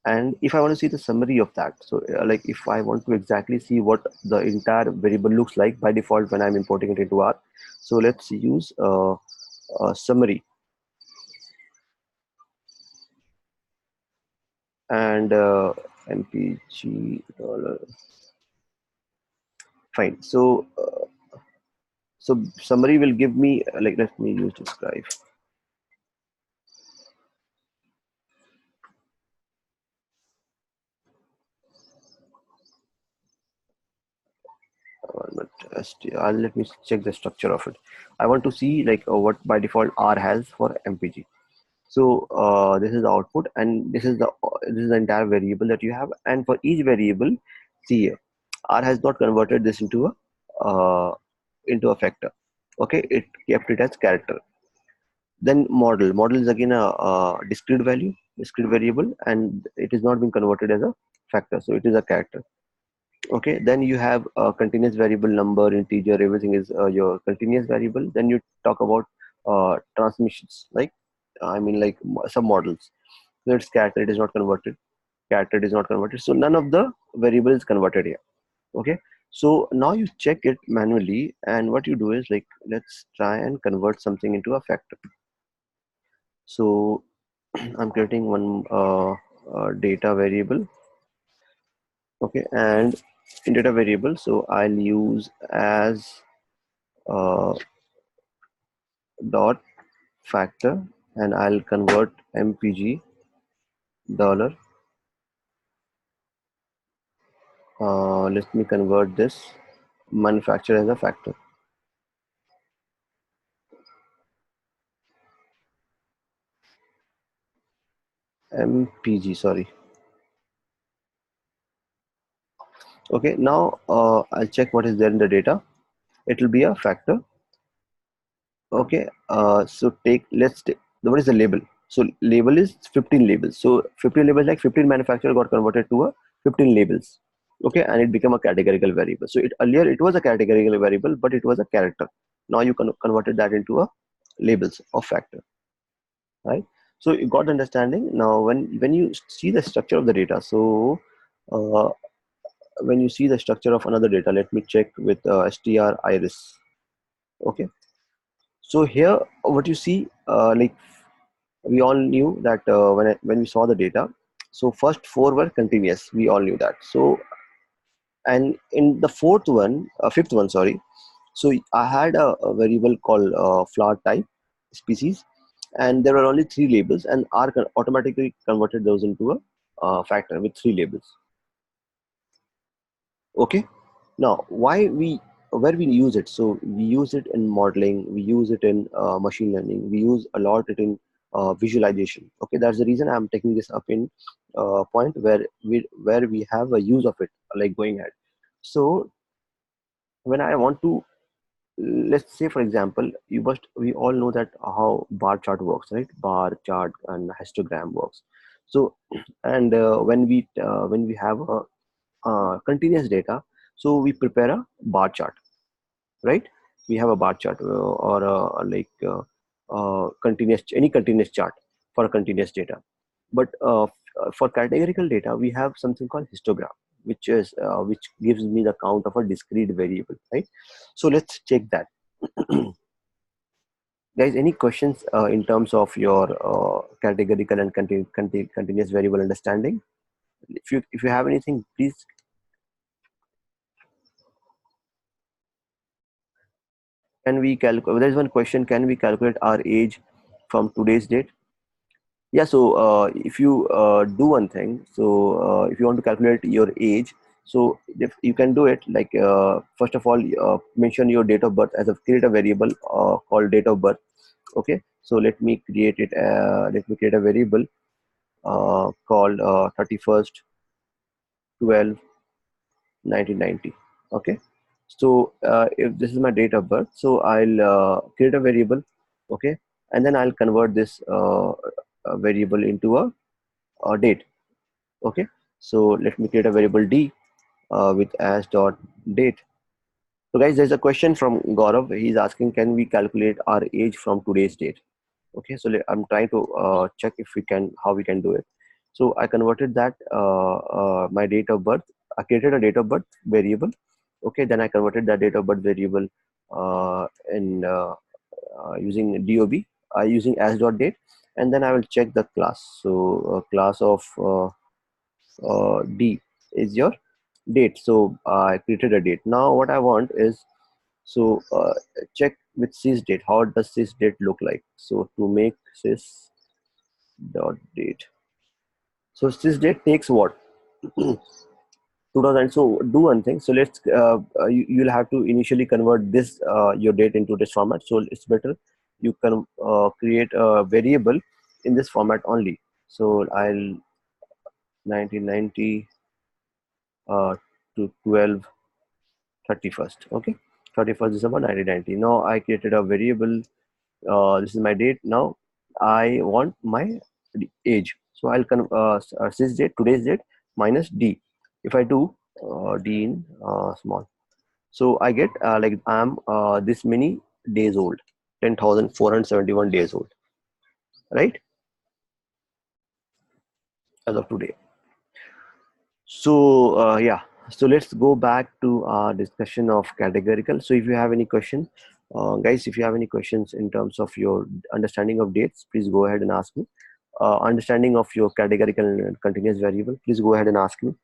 and if I want to see the summary of that, so like if I want to exactly see what the entire variable looks like by default when I'm importing it into R, so let's use a summary, and mpg dollar. Fine. So summary will give me like, let me use describe. But let me check the structure of it. I want to see like what by default R has for mpg. So this is the output, and this is the entire variable that you have. And for each variable, see here, R has not converted this into a factor. Okay, it kept it as character. Then model is again a discrete value, discrete variable, and it is not being converted as a factor, so it is a character. Okay, then you have a continuous variable, number, integer, everything is your continuous variable. Then you talk about transmissions, like I mean like some models. So it's character, it is not converted, character is not converted, so none of the variable is converted here. Okay, so now you check it manually, and what you do is like, let's try and convert something into a factor. So I'm creating one data variable. Okay, and in data variable, so I'll use as uh, dot factor, and I'll convert mpg dollar. Let me convert this manufacturer as a factor. MPG, sorry. Okay, now I'll check what is there in the data. It will be a factor. Okay, so let's take, what is the label? So label is 15 labels. So 15 labels, like 15 manufacturer got converted to a 15 labels. Okay, and it became a categorical variable. So earlier it was a categorical variable, but it was a character. Now you converted that into a labels of factor, right? So you got understanding. Now when you see the structure of the data, so uh, when you see the structure of another data, let me check with str iris. Okay, so here what you see, like we all knew that when we saw the data, so first four were continuous, we all knew that. So and in the fifth one, sorry, so I had a variable called flower type species, and there were only three labels, and R automatically converted those into a factor with three labels. Okay, now why we where we use it? So we use it in modeling, we use it in machine learning, we use a lot it in visualization. Okay, that's the reason I'm taking this up in point where we have a use of it, like going ahead. So when I want to, let's say for example, we all know that how bar chart works, right? Bar chart and histogram works. So and when we have a continuous data, so we prepare a bar chart, right? We have a bar chart or like continuous, any continuous chart for a continuous data. But for categorical data, we have something called histogram, which gives me the count of a discrete variable, right? So let's check that. Guys, any questions in terms of your categorical and continuous variable understanding? If you have anything, please. Can we calculate? There's one question: can we calculate our age from today's date? Yeah. So if you do one thing, so if you want to calculate your age, so if you can do it, like first of all, mention your date of birth as a create a variable called date of birth. Okay. So let me create it. Let me create a variable called 31st 12 1990. Okay, so if this is my date of birth, so I'll create a variable. Okay, and then I'll convert this variable into a date. Okay, so let me create a variable d with as dot date. So guys, there's a question from Gaurav. He's asking, can we calculate our age from today's date? Okay, so I'm trying to check if we can, how we can do it. So I converted that my date of birth. I created a date of birth variable. Okay, then I converted that date of birth variable in using dob, using as dot date, and then I will check the class. So class of d is your date. So I created a date. Now what I want is, so check with sys date. How does sys date look like? So to make sys dot date. So sys date takes what? 2000. So do one thing. So let's you'll have to initially convert this your date into this format. So it's better you can create a variable in this format only. So I'll 1990 to 12 31st. Okay, 31st December 1990. Now I created a variable. This is my date. Now I want my age. So I'll sys date, today's date, minus d. If I do d in small, so I get like I'm this many days old, 10,471 days old, right? As of today. So yeah, so let's go back to our discussion of categorical. So if you have any question, guys, if you have any questions in terms of your understanding of dates, please go ahead and ask me. Understanding of your categorical and continuous variable, please go ahead and ask me.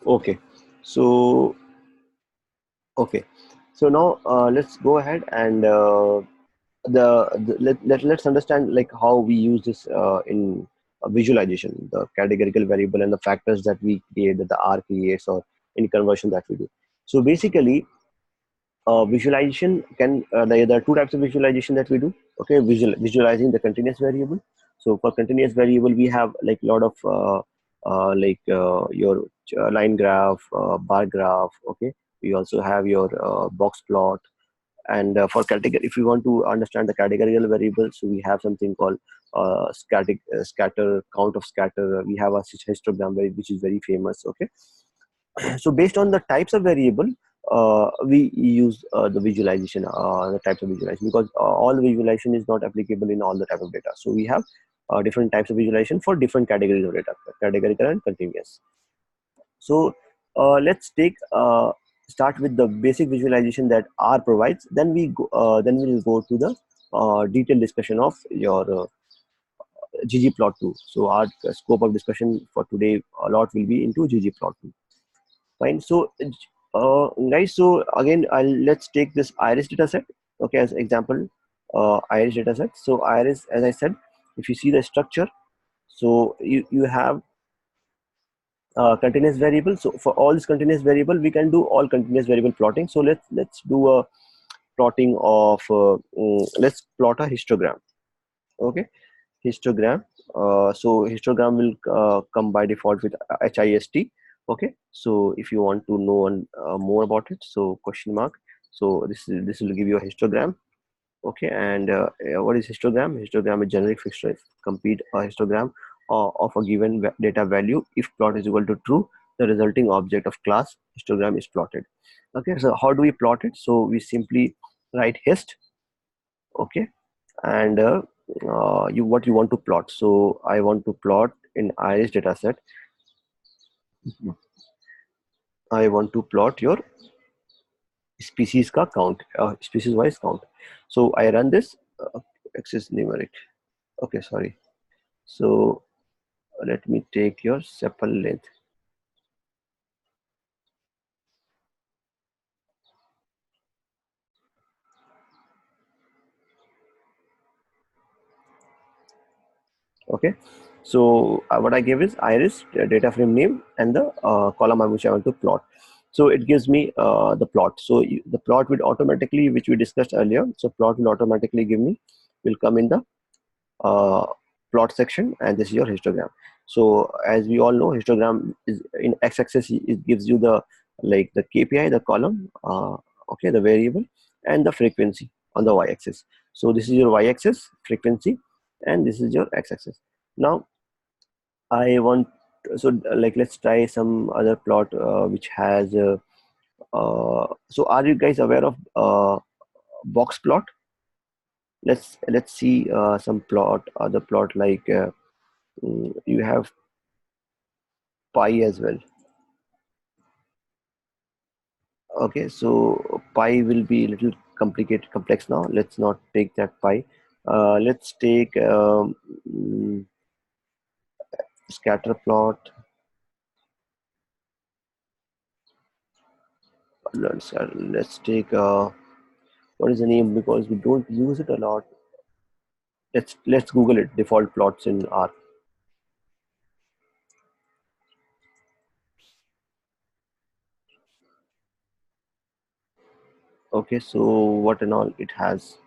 Okay, so Okay, so now let's go ahead and let's understand like how we use this in visualization, the categorical variable and the factors that we create, that the R creates, or any conversion that we do. So basically, visualization can there are two types of visualization that we do. Okay, visualizing the continuous variable. So for continuous variable, we have like a lot of your line graph, bar graph. Okay, we also have your box plot. And for category, if you want to understand the categorical variables, so we have something called scatter, count of scatter. We have a histogram, which is very famous. Okay, so based on the types of variable, we use the visualization, the types of visualization, because all the visualization is not applicable in all the type of data. So we have different types of visualization for different categories of data, categorical and continuous. So let's take start with the basic visualization that R provides. Then we'll go to the detailed discussion of your ggplot2. So our scope of discussion for today a lot will be into ggplot2. Fine. So guys, so again, let's take this iris dataset, okay, as example. Iris dataset. So iris, as I said, if you see the structure, so you have continuous variable. So for all this continuous variable, we can do all continuous variable plotting. So let's do a plotting of let's plot a histogram. Okay, histogram. So histogram will come by default with HIST. Okay, so if you want to know more about it, so question mark. So this will give you a histogram. Okay, and what is histogram? Histogram is generic fixed complete a histogram of a given data value. If plot is equal to true, the resulting object of class histogram is plotted. Okay, so how do we plot it? So we simply write hist. Okay, and you what you want to plot. So I want to plot in iris dataset. I want to plot your species ka count, species wise count. So I run this access numeric. Okay, sorry. So let me take your sepal length. Okay, so what I give is iris, data frame name, and the column which I want to plot. So it gives me the plot. So the plot will automatically, which we discussed earlier, so plot will automatically give me, will come in the uh, plot section, and this is your histogram. So as we all know, histogram is in x-axis. It gives you the like the KPI, the column, okay, the variable, and the frequency on the y-axis. So this is your y-axis frequency, and this is your x-axis. Now I want, so like let's try some other plot which has so are you guys aware of box plot? Let's see some plot, other plot like you have pi as well. Okay, so pi will be a little complicated, complex. Now let's not take that pi. Let's take scatter plot. Let's take what is the name, because we don't use it a lot. Let's Google it. Default plots in R. Okay, so what and all it has.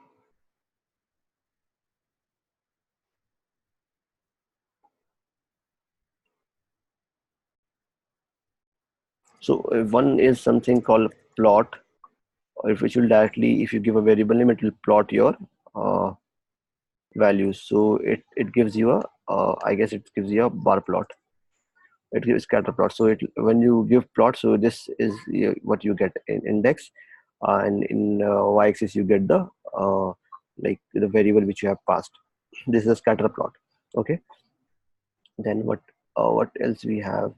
So one is something called plot, or if which will directly, if you give a variable name, it will plot your values. So it gives you a I guess it gives you a bar plot. It gives scatter plot. So it, when you give plot, so this is what you get in index, and in y-axis you get the like the variable which you have passed. This is a scatter plot. Okay, then what else we have?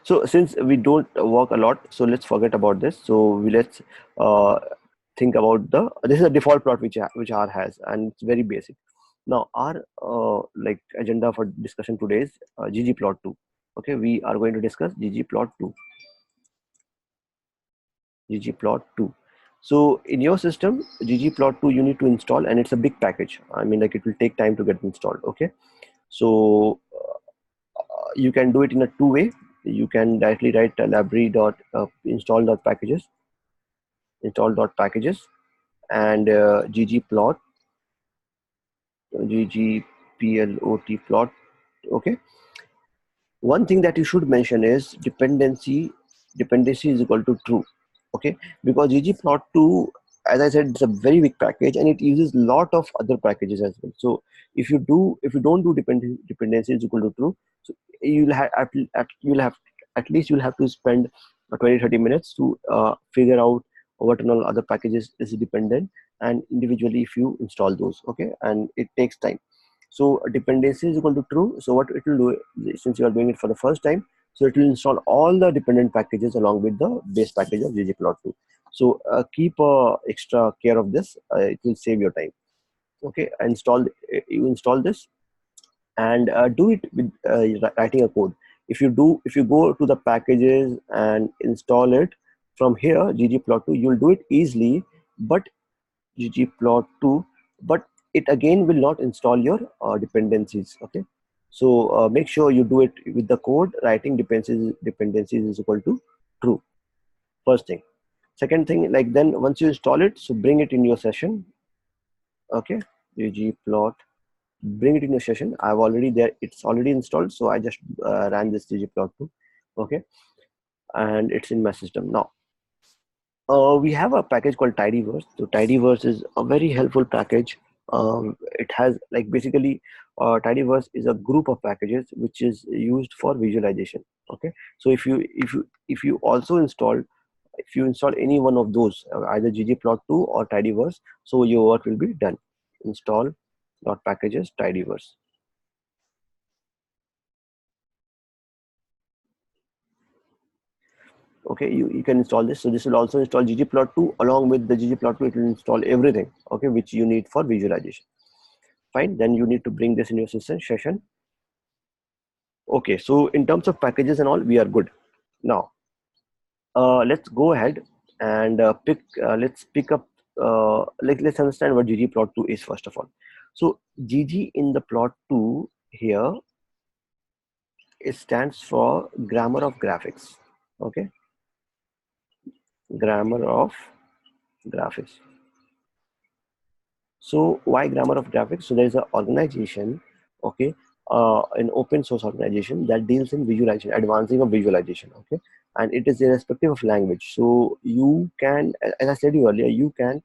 So since we don't work a lot, so let's forget about this. So let's uh, think about the, this is a default plot which R has, and it's very basic. Now our like agenda for discussion today is ggplot2. Okay, we are going to discuss ggplot2. ggplot2. So in your system, ggplot2 you need to install, and it's a big package. I mean, like, it will take time to get installed. Okay, so you can do it in a two-way. You can directly write library dot install dot packages, and ggplot, ggplot plot. Okay, one thing that you should mention is dependency is equal to true. Okay, because ggplot2, as I said, it's a very big package, and it uses lot of other packages as well. So if you don't do dependency is equal to true, so you'll have at least you'll have to spend 20-30 minutes to figure out what and all other packages is dependent, and individually if you install those. Okay, and it takes time. So dependency is equal to true. So what it will do, since you are doing it for the first time, so it will install all the dependent packages along with the base package of ggplot2. So keep extra care of this. It will save your time. Okay, you install this, and do it with writing a code. If you go to the packages and install it from here, ggplot2, you'll do it easily. But ggplot2, but it again will not install your dependencies. Okay, so make sure you do it with the code writing dependencies is equal to true. First thing. Second thing, like, then once you install it, so bring it in your session. Okay, ggplot, bring it in your session. I've already there, it's already installed, so I just ran this ggplot2. Okay, and it's in my system now. We have a package called tidyverse. So tidyverse is a very helpful package. It has, like, basically tidyverse is a group of packages which is used for visualization. Okay, so if you also install, if you install any one of those, either ggplot2 or tidyverse, so your work will be done. Install dot packages tidyverse. Okay, you can install this. So this will also install ggplot2. Along with the ggplot2, it will install everything, okay, which you need for visualization. Fine, then you need to bring this in your system session. Okay, so in terms of packages and all, we are good. Now let's go ahead and let's pick up, let's understand what ggplot2 is first of all. So gg in the plot2 here, it stands for grammar of graphics. Okay, grammar of graphics. So why grammar of graphics? So there is an organization, okay, an open source organization that deals in visualization, advancing of visualization, okay, and it is irrespective of language. So you can, as I said you earlier, you can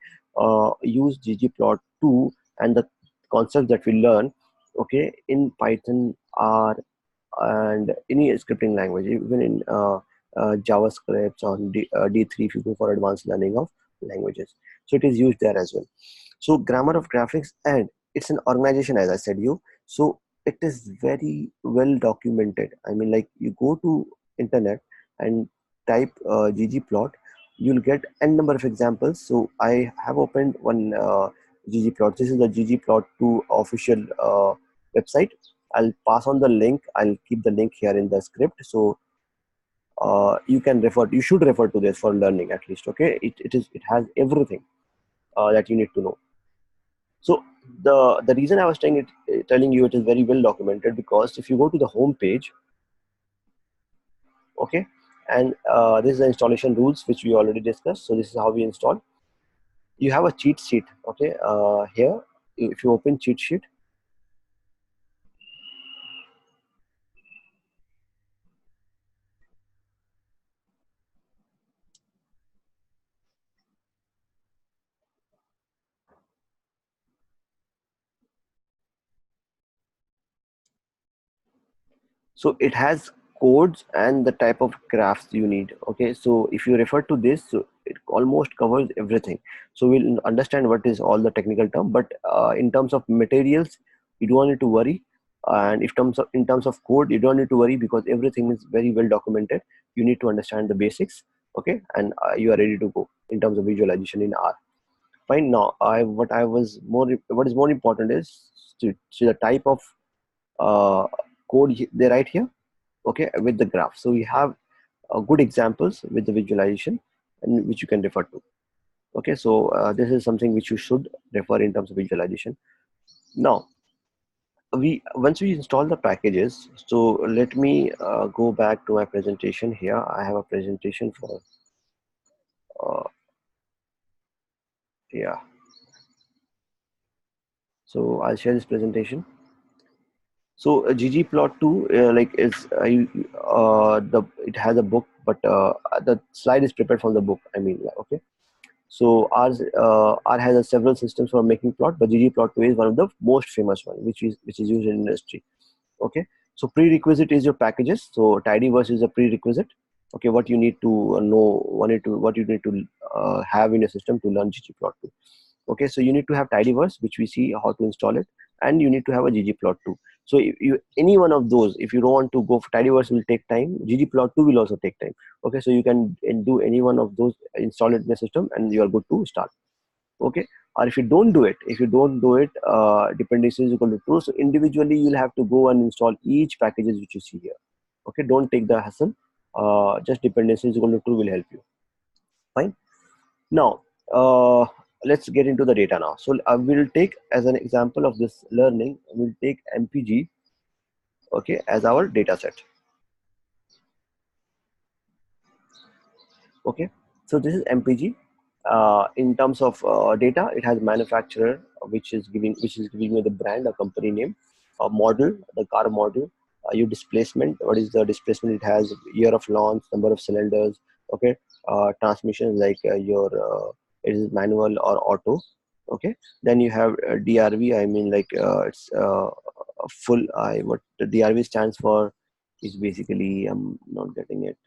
use ggplot2 and the concepts that we learn, okay, in Python, R, and any scripting language, even in JavaScript on D3 if you go for advanced learning of languages. So it is used there as well. So grammar of graphics, and it's an organization, as I said you. So it is very well documented. I mean, like, you go to internet and type ggplot, you'll get n number of examples. So I have opened one ggplot. This is the ggplot2 official website. I'll pass on the link. I'll keep the link here in the script. So you should refer to this for learning at least. Okay, it has everything that you need to know. So the reason I was telling you it is very well documented, because if you go to the home page, okay, and this is the installation rules which we already discussed. So this is how we install. You have a cheat sheet. Okay, here, if you open cheat sheet, so it has codes and the type of graphs you need. Okay, so if you refer to this, so it almost covers everything. So we'll understand what is all the technical term, but in terms of materials, you don't need to worry. And if in terms of code, you don't need to worry, because everything is very well documented. You need to understand the basics. Okay, and you are ready to go in terms of visualization in R. Fine. Now, what is more important is to see the type of uh, code they write here. Okay, with the graph. So we have good examples with the visualization, and which you can refer to. Okay, so this is something which you should refer in terms of visualization. Now, we once we install the packages, so let me go back to my presentation here. I have a presentation for uh, yeah. So I'll share this presentation. So ggplot2 like is the it has a book, but the slide is prepared from the book. I mean, yeah, okay. So R has several systems for making plot, but ggplot2 is one of the most famous one, which is used in industry. Okay, so prerequisite is your packages. So tidyverse is a prerequisite. Okay, what you need to know, what you need to have in your system to learn ggplot2. Okay, so you need to have tidyverse, which we see how to install it, and you need to have a ggplot2. So if you any one of those, if you don't want to go for tidyverse, will take time. ggplot2 will also take time. Okay, so you can do any one of those, install it in the system, and you are good to start. Okay, or if you don't do it, dependency is equal to true. So individually you'll have to go and install each packages which you see here. Okay, don't take the hassle. Just dependency is equal to true will help you. Fine. Now, let's get into the data now. So I will take as an example of this learning, we'll take MPG, okay, as our data set. Okay, so this is MPG. In terms of data, it has manufacturer, which is giving me the brand, a company name, a model, the car model, your displacement, what is the displacement it has, year of launch, number of cylinders. Okay, transmission, like your it is manual or auto. Okay, then you have DRV. I mean, like it's a full. What the DRV stands for is basically, I'm not getting it.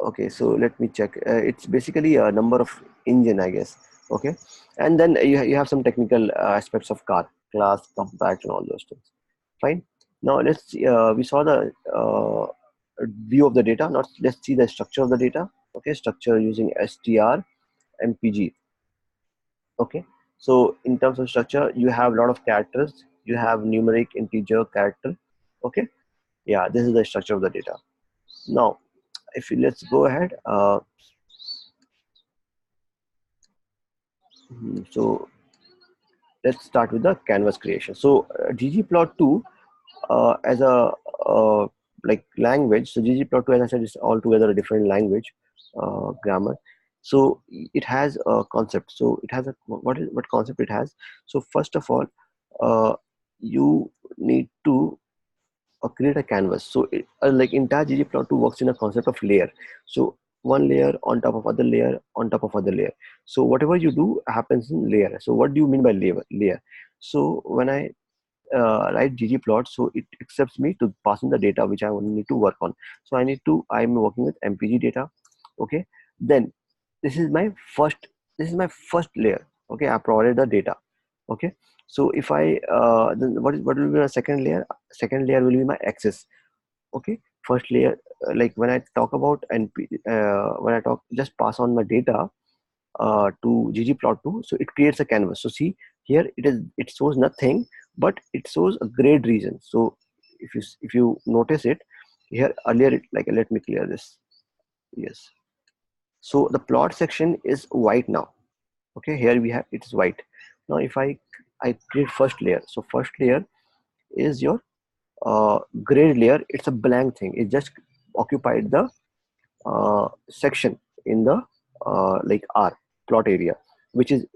Okay, so let me check. It's basically a number of engine, I guess. Okay, and then you have some technical aspects of car, class, compact, and all those things. Fine. Now let's see, we saw the view of the data. Now let's see the structure of the data. Okay, structure using str mpg. Okay, so in terms of structure, you have a lot of characters. You have numeric, integer, character. Okay, yeah, this is the structure of the data. Now, if you, let's go ahead. So let's start with the canvas creation. So ggplot2 as a like language. So ggplot2, as I said, is altogether a different language, grammar. So it has a concept. So it has a what concept it has. So first of all, uh, you need to create a canvas. So like entire ggplot2 works in a concept of layer. So one layer on top of other layer on top of other layer. So whatever you do happens in layer. So what do you mean by layer? So when I write ggplot, so it accepts me to pass in the data which I need to work on. So I'm working with mpg data. Okay, then this is my first this is my first layer. Okay, I provided the data. Okay, so if I then what will be my second layer will be my axis. Okay, first layer, like when I talk about when I talk just pass on my data to ggplot2, so it creates a canvas. So see here, it shows nothing, but it shows a grade region. So if you notice it here, earlier like, let me clear this. Yes, so the plot section is white now. Okay, here we have, it is white. Now if I create first layer, so first layer is your grade layer. It's a blank thing, it just occupied the section in the like R plot area, which is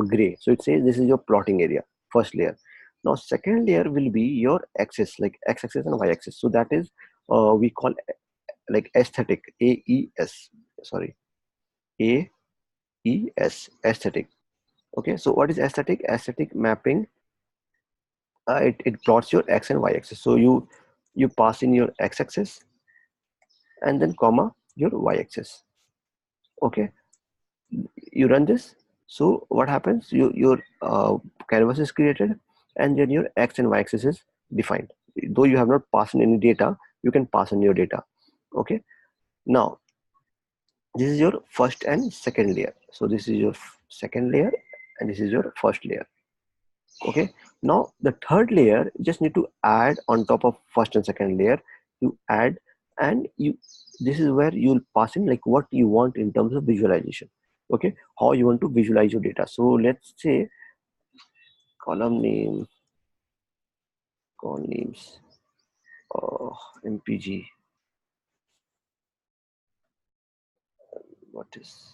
gray. So it says this is your plotting area, first layer. Now second layer will be your axis, like x-axis and y-axis. So that is we call like aesthetic, AES, sorry, AES, aesthetic. Okay, so what is aesthetic? Aesthetic mapping, it plots your x and y-axis. So you pass in your x-axis and then comma your y-axis. Okay, you run this. So what happens, your canvas is created, and then your x and y axis is defined. Though you have not passed in any data, you can pass in your data. Okay, now This is your first and second layer. So this is your second layer and this is your first layer. Okay, now the third layer you just need to add on top of first and second layer. You add, and you, this is where you'll pass in like what you want in terms of visualization. Okay, how you want to visualize your data. So let's say column name, column names, mpg, what is,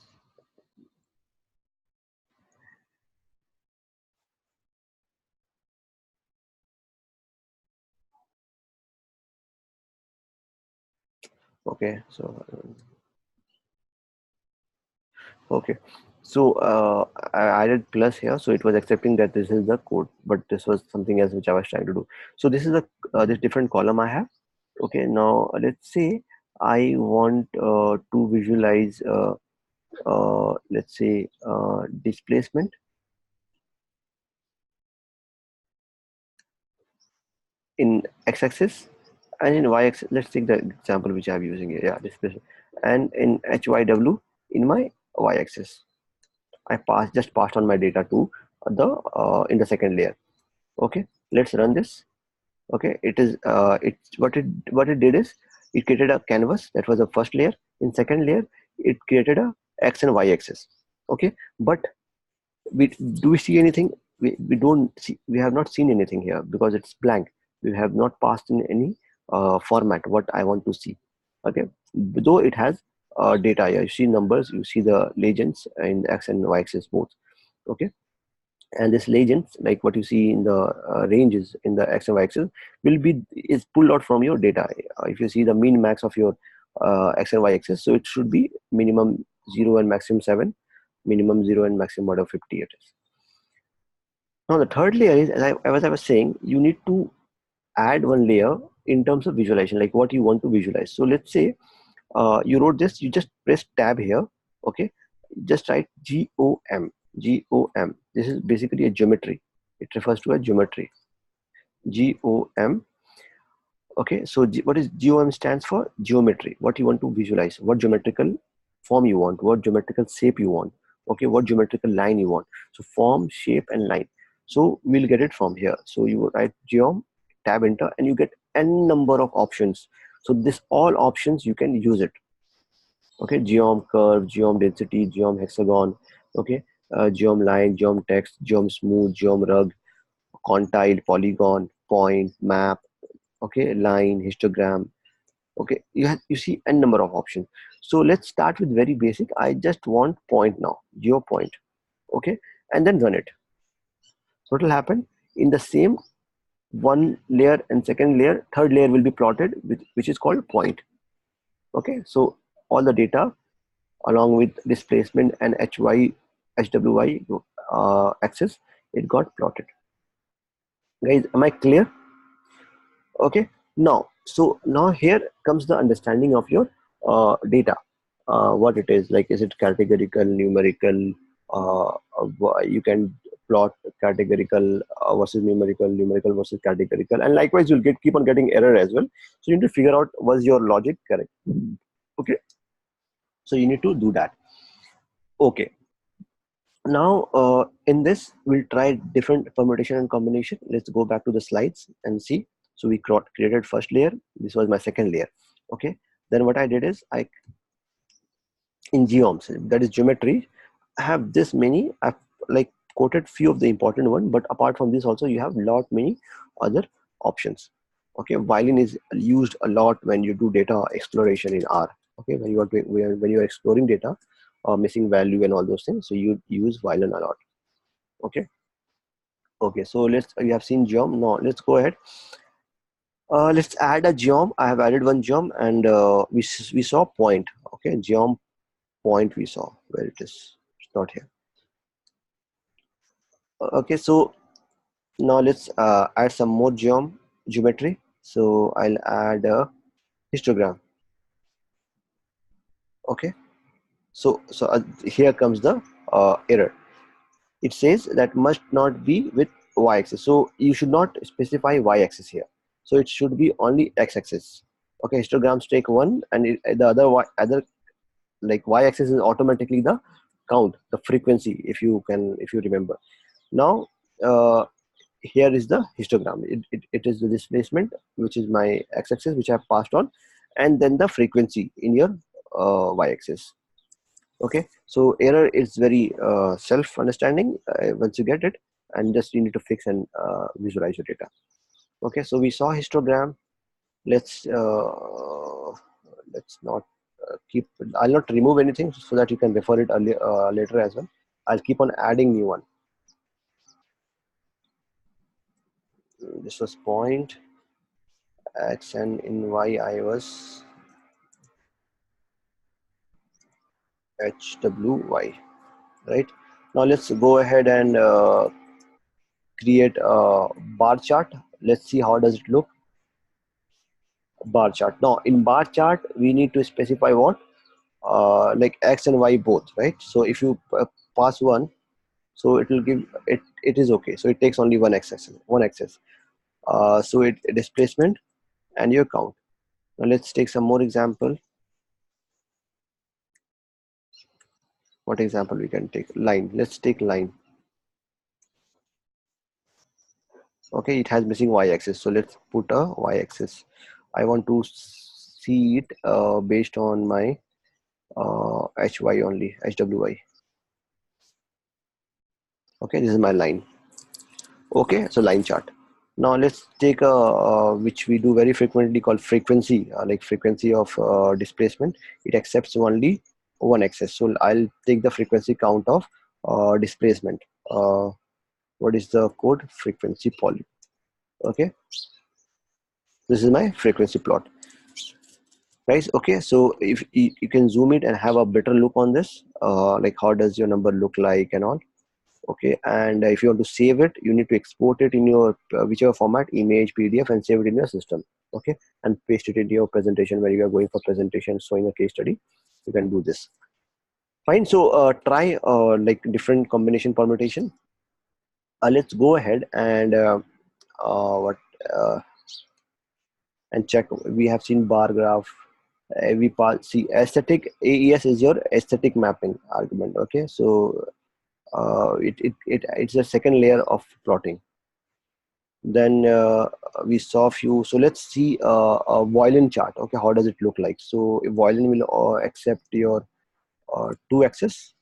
okay, so okay, so I added plus here, so it was accepting that this is the code, but this was something else which I was trying to do. So this is a this different column I have. Okay, now let's say I want to visualize, let's say displacement in x-axis and in y-axis. Let's take the example which I'm using here. Yeah, displacement, and in hyw in my y-axis. I just passed on my data to the in the second layer. Okay, let's run this. Okay, it is what it did is it created a canvas. That was the first layer. In second layer it created a x and y axis. Okay, but we see anything? We don't see, we have not seen anything here because it's blank. We have not passed in any format what I want to see. Okay, though it has data here. You see numbers, you see the legends in x and y axis both. Okay, and this legends, like what you see in the ranges in the x and y axis, will be is pulled out from your data. If you see the min max of your x and y axis, so it should be minimum 0 and maximum 7, minimum 0 and maximum order 50 it is. Now the third layer is, as I was saying, you need to add one layer in terms of visualization, like what you want to visualize. So let's say you wrote this, you just press tab here. Okay, just write GOM. GOM, this is basically a geometry. It refers to a geometry. GOM. Okay, so what is GOM stands for? Geometry. What you want to visualize, what geometrical form you want, what geometrical shape you want. Okay, what geometrical line you want. So form, shape and line. So we'll get it from here. So you write geom, tab enter, and you get n number of options. So this all options you can use it. Okay, geom curve, geom density, geom hexagon. Okay, geom line, geom text, geom smooth, geom rug, contile, polygon, point, map. Okay, line, histogram. Okay, you see n number of options. So let's start with very basic. I just want point now, geo point. Okay, and then run it. So what will happen in the same one layer and second layer, third layer will be plotted with, which is called point. Okay, so all the data along with displacement and HWY axis, it got plotted. Guys, am I clear? Okay, now, so now here comes the understanding of your data. What it is, like, is it categorical, numerical? You can plot categorical versus numerical, numerical versus categorical, and likewise you'll keep on getting error as well. So you need to figure out, was your logic correct? Okay, so you need to do that. Okay, now in this we'll try different permutation and combination. Let's go back to the slides and see. So we created first layer, this was my second layer. Okay, then what I did is I, in geoms, that is geometry, I have this many. I've like quoted few of the important one, but apart from this also you have lot many other options. Okay, violin is used a lot when you do data exploration in R. Okay, when you are doing, when you are exploring data, missing value and all those things, so you use violin a lot. Okay, okay, so let's, you have seen geom. Now let's go ahead, let's add a geom. I have added one geom, and we saw point. Okay, geom point we saw, where it is, it's not here. Okay, so now let's add some more geometry. So I'll add a histogram. Okay, so here comes the error. It says that must not be with y-axis, so you should not specify y-axis here, so it should be only x-axis. Okay, histograms take one, and the other like y-axis is automatically the count, the frequency, if you remember. Now here is the histogram. It is the displacement, which is my x-axis, which I have passed on, and then the frequency in your y-axis. Okay, so error is very self-understanding once you get it, and just you need to fix and visualize your data. Okay, so we saw histogram. Let's not keep. I'll not remove anything so that you can refer it later as well. I'll keep on adding new one. This was point x, and in y I was hwy, right? Now let's go ahead and create a bar chart. Let's see how does it look. Bar chart. Now in bar chart we need to specify what, like x and y both, right? So if you pass one, so it will give it, it is okay, so it takes only one axis. So it displacement and your count. Now let's take some more example. What example we can take? Line. Let's take line. Okay, it has missing y-axis, so let's put a y-axis. I want to see it based on my hy only, hwy. Okay, this is my line. Okay, so line chart. Now let's take a which we do very frequently, called frequency, like frequency of displacement. It accepts only one axis, so I'll take the frequency count of displacement. What is the code? Frequency poly. Okay, this is my frequency plot, guys. Okay, so if you can zoom it and have a better look on this, like how does your number look like and all. Okay, and if you want to save it, you need to export it in your whichever format, image, pdf, and save it in your system. Okay, and paste it into your presentation where you are going for presentation showing a case study. You can do this. Fine. So try like different combination permutation. Let's go ahead and what and check. We have seen bar graph. We see aesthetic. AES is your aesthetic mapping argument. Okay, so it's a second layer of plotting. Then we saw a few. So let's see a violin chart. Okay, how does it look like? So a violin will accept your two axis.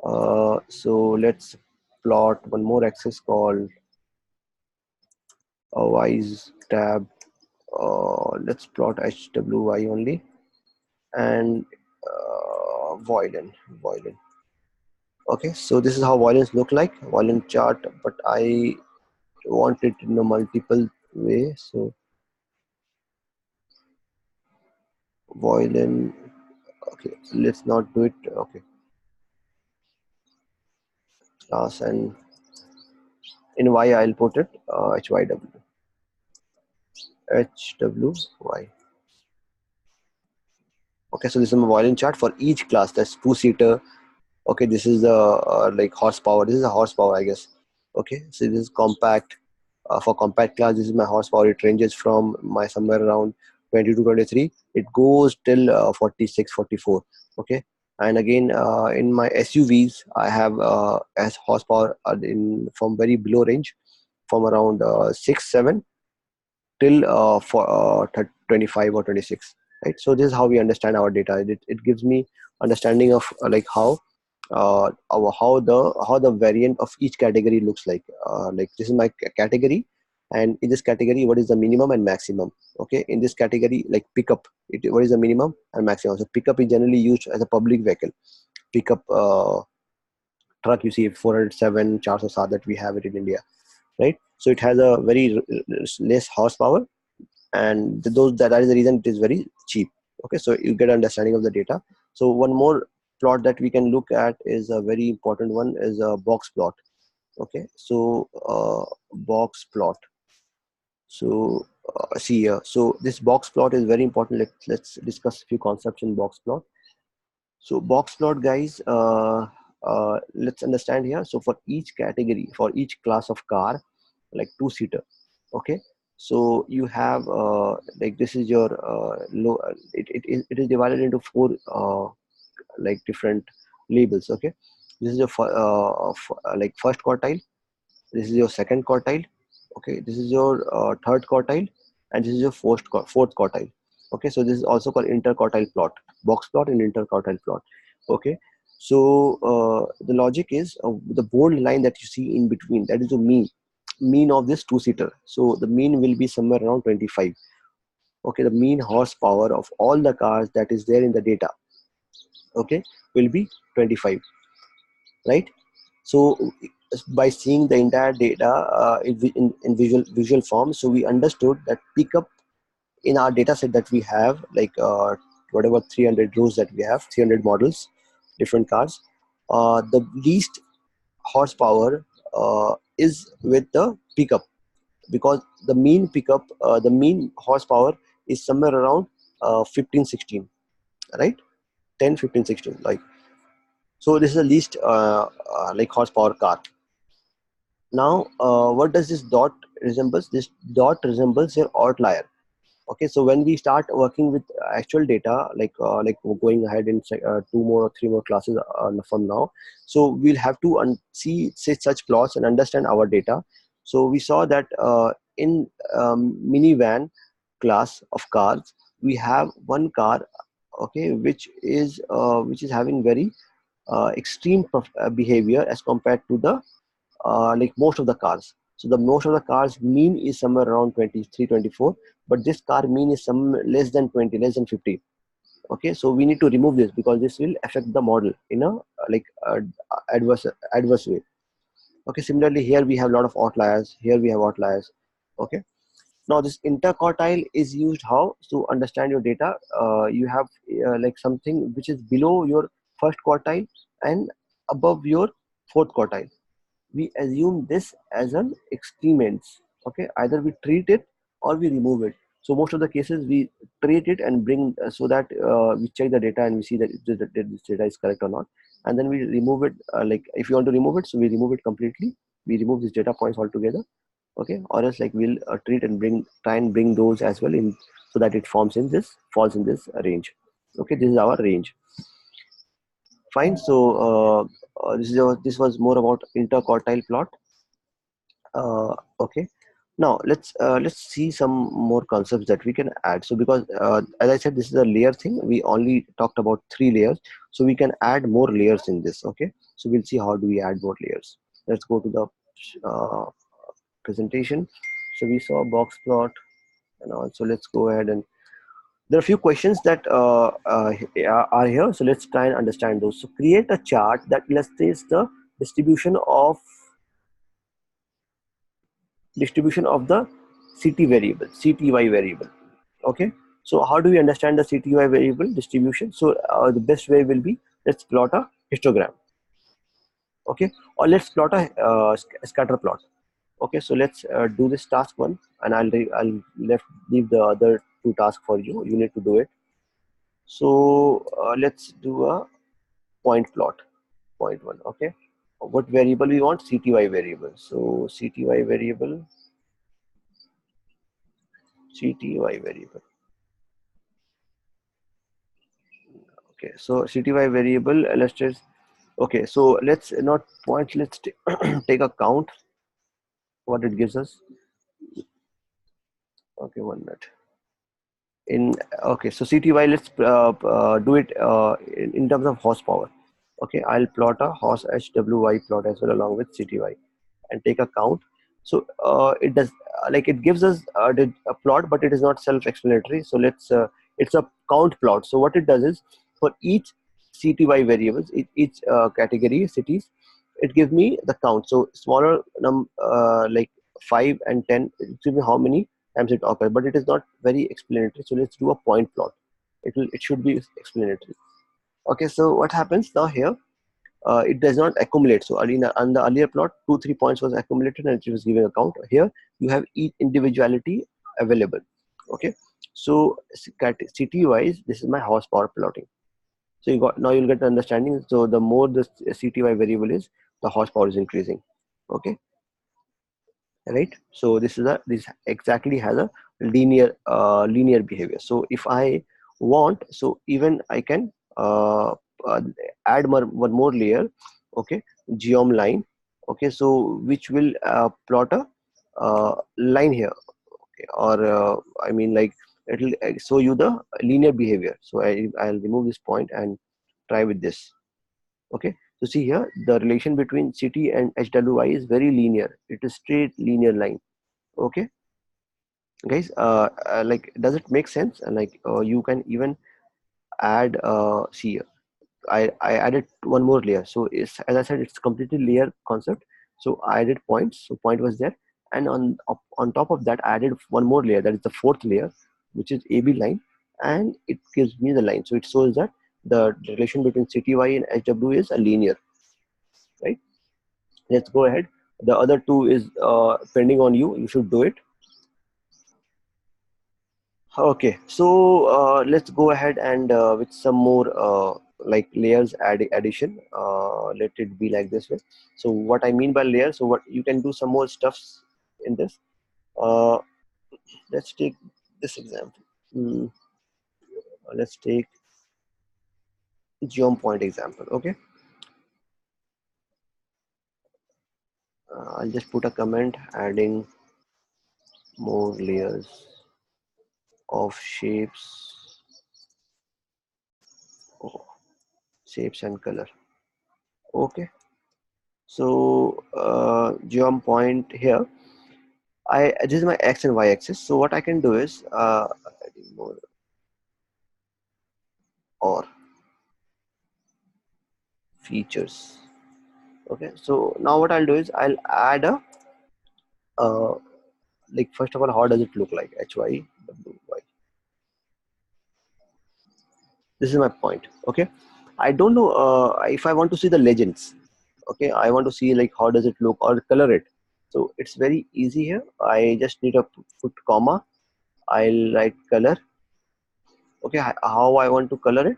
So let's plot one more axis called y's tab. Let's plot hwy only, and violin. Okay, so this is how violins look like, violin chart, but I want it in a multiple way. So violin. Okay, let's not do it. Okay, class, and in y I'll put it hwy. Okay, so this is my violin chart for each class. That's two-seater. Okay, this is the like horsepower. This is a horsepower, I guess. Okay, so this is compact. For compact class, this is my horsepower. It ranges from my somewhere around 20 to 23. It goes till 46, 44. Okay, and again in my SUVs, I have as horsepower in from very below range, from around 6, 7 till 25 or 26. Right. So this is how we understand our data. It gives me understanding of like how the variant of each category looks like. Like this is my category, and in this category, what is the minimum and maximum? Okay, in this category, like pickup, what is the minimum and maximum? So pickup is generally used as a public vehicle. Pickup truck, you see 407 407 that we have it in India, right? So it has a very less horsepower, and that is the reason it is very cheap. Okay, so you get understanding of the data. So one more plot that we can look at is a very important one, is a box plot. Okay, so box plot. So see here, so this box plot is very important. Let's discuss a few concepts in box plot. So box plot, guys, let's understand here. So for each category, for each class of car, like two-seater, okay, so you have like this is your it is divided into four like different labels. Okay, this is your like first quartile, this is your second quartile, okay, this is your third quartile, and this is your fourth quartile. Okay, so this is also called interquartile plot, box plot and interquartile plot. Okay, so the logic is the bold line that you see in between, that is the mean of this two-seater. So the mean will be somewhere around 25. Okay, the mean horsepower of all the cars that is there in the data, okay, will be 25, right? So by seeing the entire data in visual form, so we understood that pickup in our data set that we have, like whatever 300 rows that we have, 300 models, different cars, the least horsepower is with the pickup, because the mean pickup, the mean horsepower is somewhere around 15 16, right? 10 15 16, like, so this is the least like horsepower car. Now what does this dot resembles? This dot resembles your outlier. Okay, so when we start working with actual data, like going ahead in 2 more or 3 more classes from now, so we'll have to see such plots and understand our data. So we saw that in minivan class of cars, we have one car, okay, which is having very extreme behavior as compared to the like most of the cars. So the most of the cars mean is somewhere around 23 24, but this car mean is some less than 20, less than 50. Okay, so we need to remove this because this will affect the model in a like adverse way. Okay, similarly here we have a lot of outliers, here we have outliers. Okay, now this interquartile is used how to understand your data. You have like something which is below your first quartile and above your fourth quartile. We assume this as an excrements. Okay, either we treat it or we remove it. So most of the cases we treat it and bring so that we check the data and we see that this data is correct or not, and then we remove it. Like if you want to remove it, so we remove it completely, we remove these data points altogether. Okay, or else like we'll treat and try and bring those as well in, so that it falls in this range. Okay, this is our range. Fine. So this was more about interquartile plot. Okay, now let's see some more concepts that we can add. So because as I said, this is a layer thing, we only talked about 3 layers, so we can add more layers in this. Okay, so we'll see how do we add more layers. Let's go to the presentation. So we saw box plot and also let's go ahead, and there are a few questions that are here, so let's try and understand those. So create a chart that illustrates the distribution of the CT variable, CTY variable. Okay, so how do we understand the CTY variable distribution? So the best way will be, let's plot a histogram. Okay, or let's plot a scatter plot. Okay, so let's do this task one, and I'll leave the other 2 tasks for you. You need to do it. So let's do a point plot, point one. Okay, what variable we want? CTY variable. So CTY variable, CTY variable. Okay, so CTY variable illustrates. Okay, so let's not point, let's take a count what it gives us. Okay, 1 minute. In okay, so CTY, let's do it in terms of horsepower. Okay, I'll plot a horse HWY plot as well along with CTY and take a count. So it does like it gives us a plot, but it is not self-explanatory. So let's it's a count plot. So what it does is, for each CTY variables, each category cities, it gives me the count. So smaller like 5 and 10, it gives me how many times it occurs, but it is not very explanatory. So let's do a point plot. It should be explanatory. Okay, so what happens now here? It does not accumulate. So on the earlier plot, 2 3 points was accumulated and it was giving a count. Here you have each individuality available. Okay, so city wise, this is my horsepower plotting. So you'll get the understanding. So the more the CTY variable is, the horsepower is increasing. Okay, right? So this exactly has a linear behavior. So if I want, so even I can uh, add one more layer, okay, geom line, okay, so which will plot a line here, okay, or I mean like it will show you the linear behavior. So I'll remove this point and try with this. Okay, so see here the relation between city and HWI is very linear. It is straight linear line. Okay, guys, like does it make sense? Like you can even add see, I added one more layer. So it's, as I said, it's completely layer concept. So I added points. So point was there, and on top of that, I added one more layer. That is the fourth layer, which is AB line, and it gives me the line. So it shows that the relation between CTY and HW is a linear, right? Let's go ahead. The other two is pending on you. You should do it. Okay, so let's go ahead and with some more like layers addition. Let it be like this way. So what I mean by layers, so what you can do some more stuffs in this. Uh, let's take this example. Mm, let's take geom point example. Okay, I'll just put a comment adding more layers of oh, shapes and color. Okay, so geom point here. This is my x and y axis. So what I can do is adding more or features. Okay. So now what I'll do is I'll add a uh, like first of all, how does it look like? HY W Y. This is my point. Okay. I don't know if I want to see the legends. Okay. I want to see like how does it look or color it. So it's very easy here. I just need to put comma. I'll write color. Okay. How I want to color it.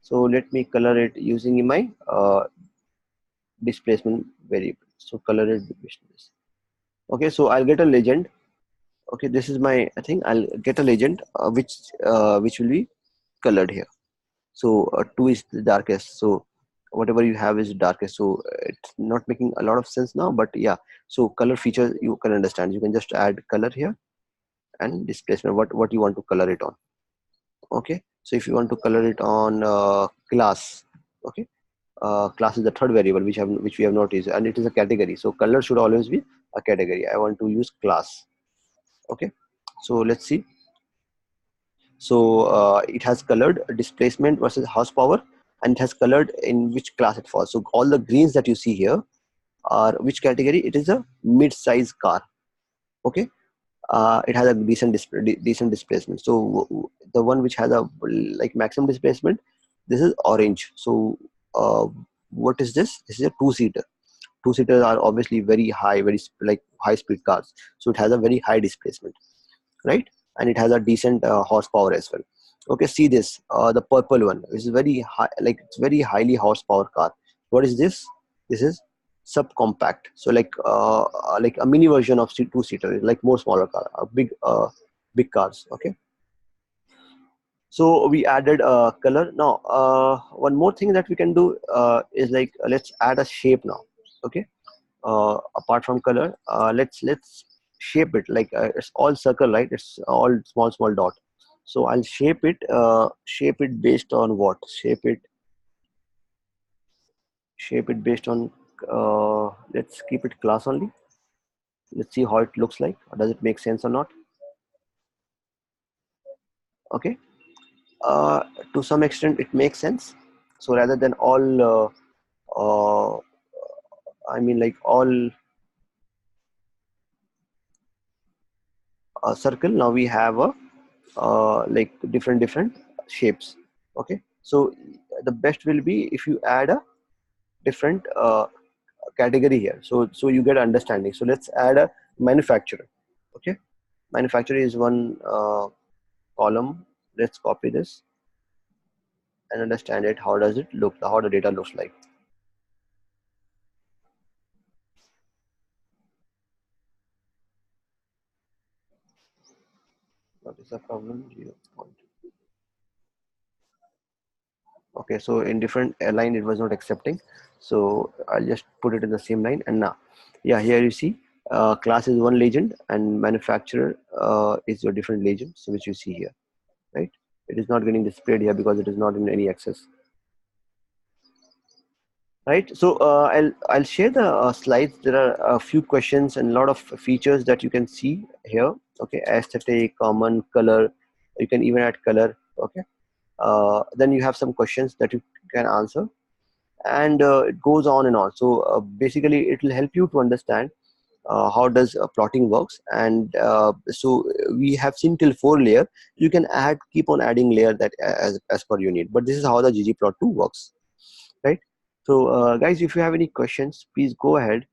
So let me color it using my displacement variable. So color is displacement. Okay, so I'll get a legend. Okay, this is my thing. I'll get a legend which will be colored here. So two is the darkest. So whatever you have is darkest. So it's not making a lot of sense now, but yeah. So color feature you can understand. You can just add color here and displacement. What you want to color it on. Okay, so if you want to color it on class. Okay, class is the third variable which we have not used, and it is a category. So color should always be a category. I want to use class. Okay, so let's see. So it has colored displacement versus horsepower, and it has colored in which class it falls. So all the greens that you see here are which category? It is a mid-size car. Okay, it has a decent displacement. So the one which has a like maximum displacement, this is orange. So uh, what is this? This is a two-seater. Two-seaters are obviously very high, very like high-speed cars. So it has a very high displacement, right? And it has a decent horsepower as well. Okay, see this, the purple one. This is very high, like it's very highly horsepower car. What is this? This is subcompact. So like a mini version of two-seater, like more smaller car, a big cars. Okay, so we added color. Now one more thing that we can do is like let's add a shape now. Okay, apart from color, let's shape it like it's all circle, right? It's all small dot. So I'll shape it based on what? Shape it based on let's keep it class only. Let's see how it looks like. Does it make sense or not? Okay, uh, to some extent it makes sense. So rather than all uh, I mean like all circle, now we have a like different shapes. Okay, so the best will be if you add a different category here, so you get understanding. So let's add a manufacturer. Okay, manufacturer is one column. Let's copy this and understand it. How does it look? How the data looks like? What is the problem? 0. Okay, so in different line it was not accepting, so I'll just put it in the same line. And now, yeah, here you see class is one legend and manufacturer is your different legend, so which you see here, right? It is not getting displayed here because it is not in any access, right? So I'll share the slides. There are a few questions and a lot of features that you can see here. Okay, aesthetic, common, color, you can even add color. Okay, then you have some questions that you can answer, and it goes on and on. So basically it will help you to understand how does plotting works. And so we have seen till 4 layer. You can add, keep on adding layer that as per you need, but this is how the ggplot2 works, right? So guys, if you have any questions, please go ahead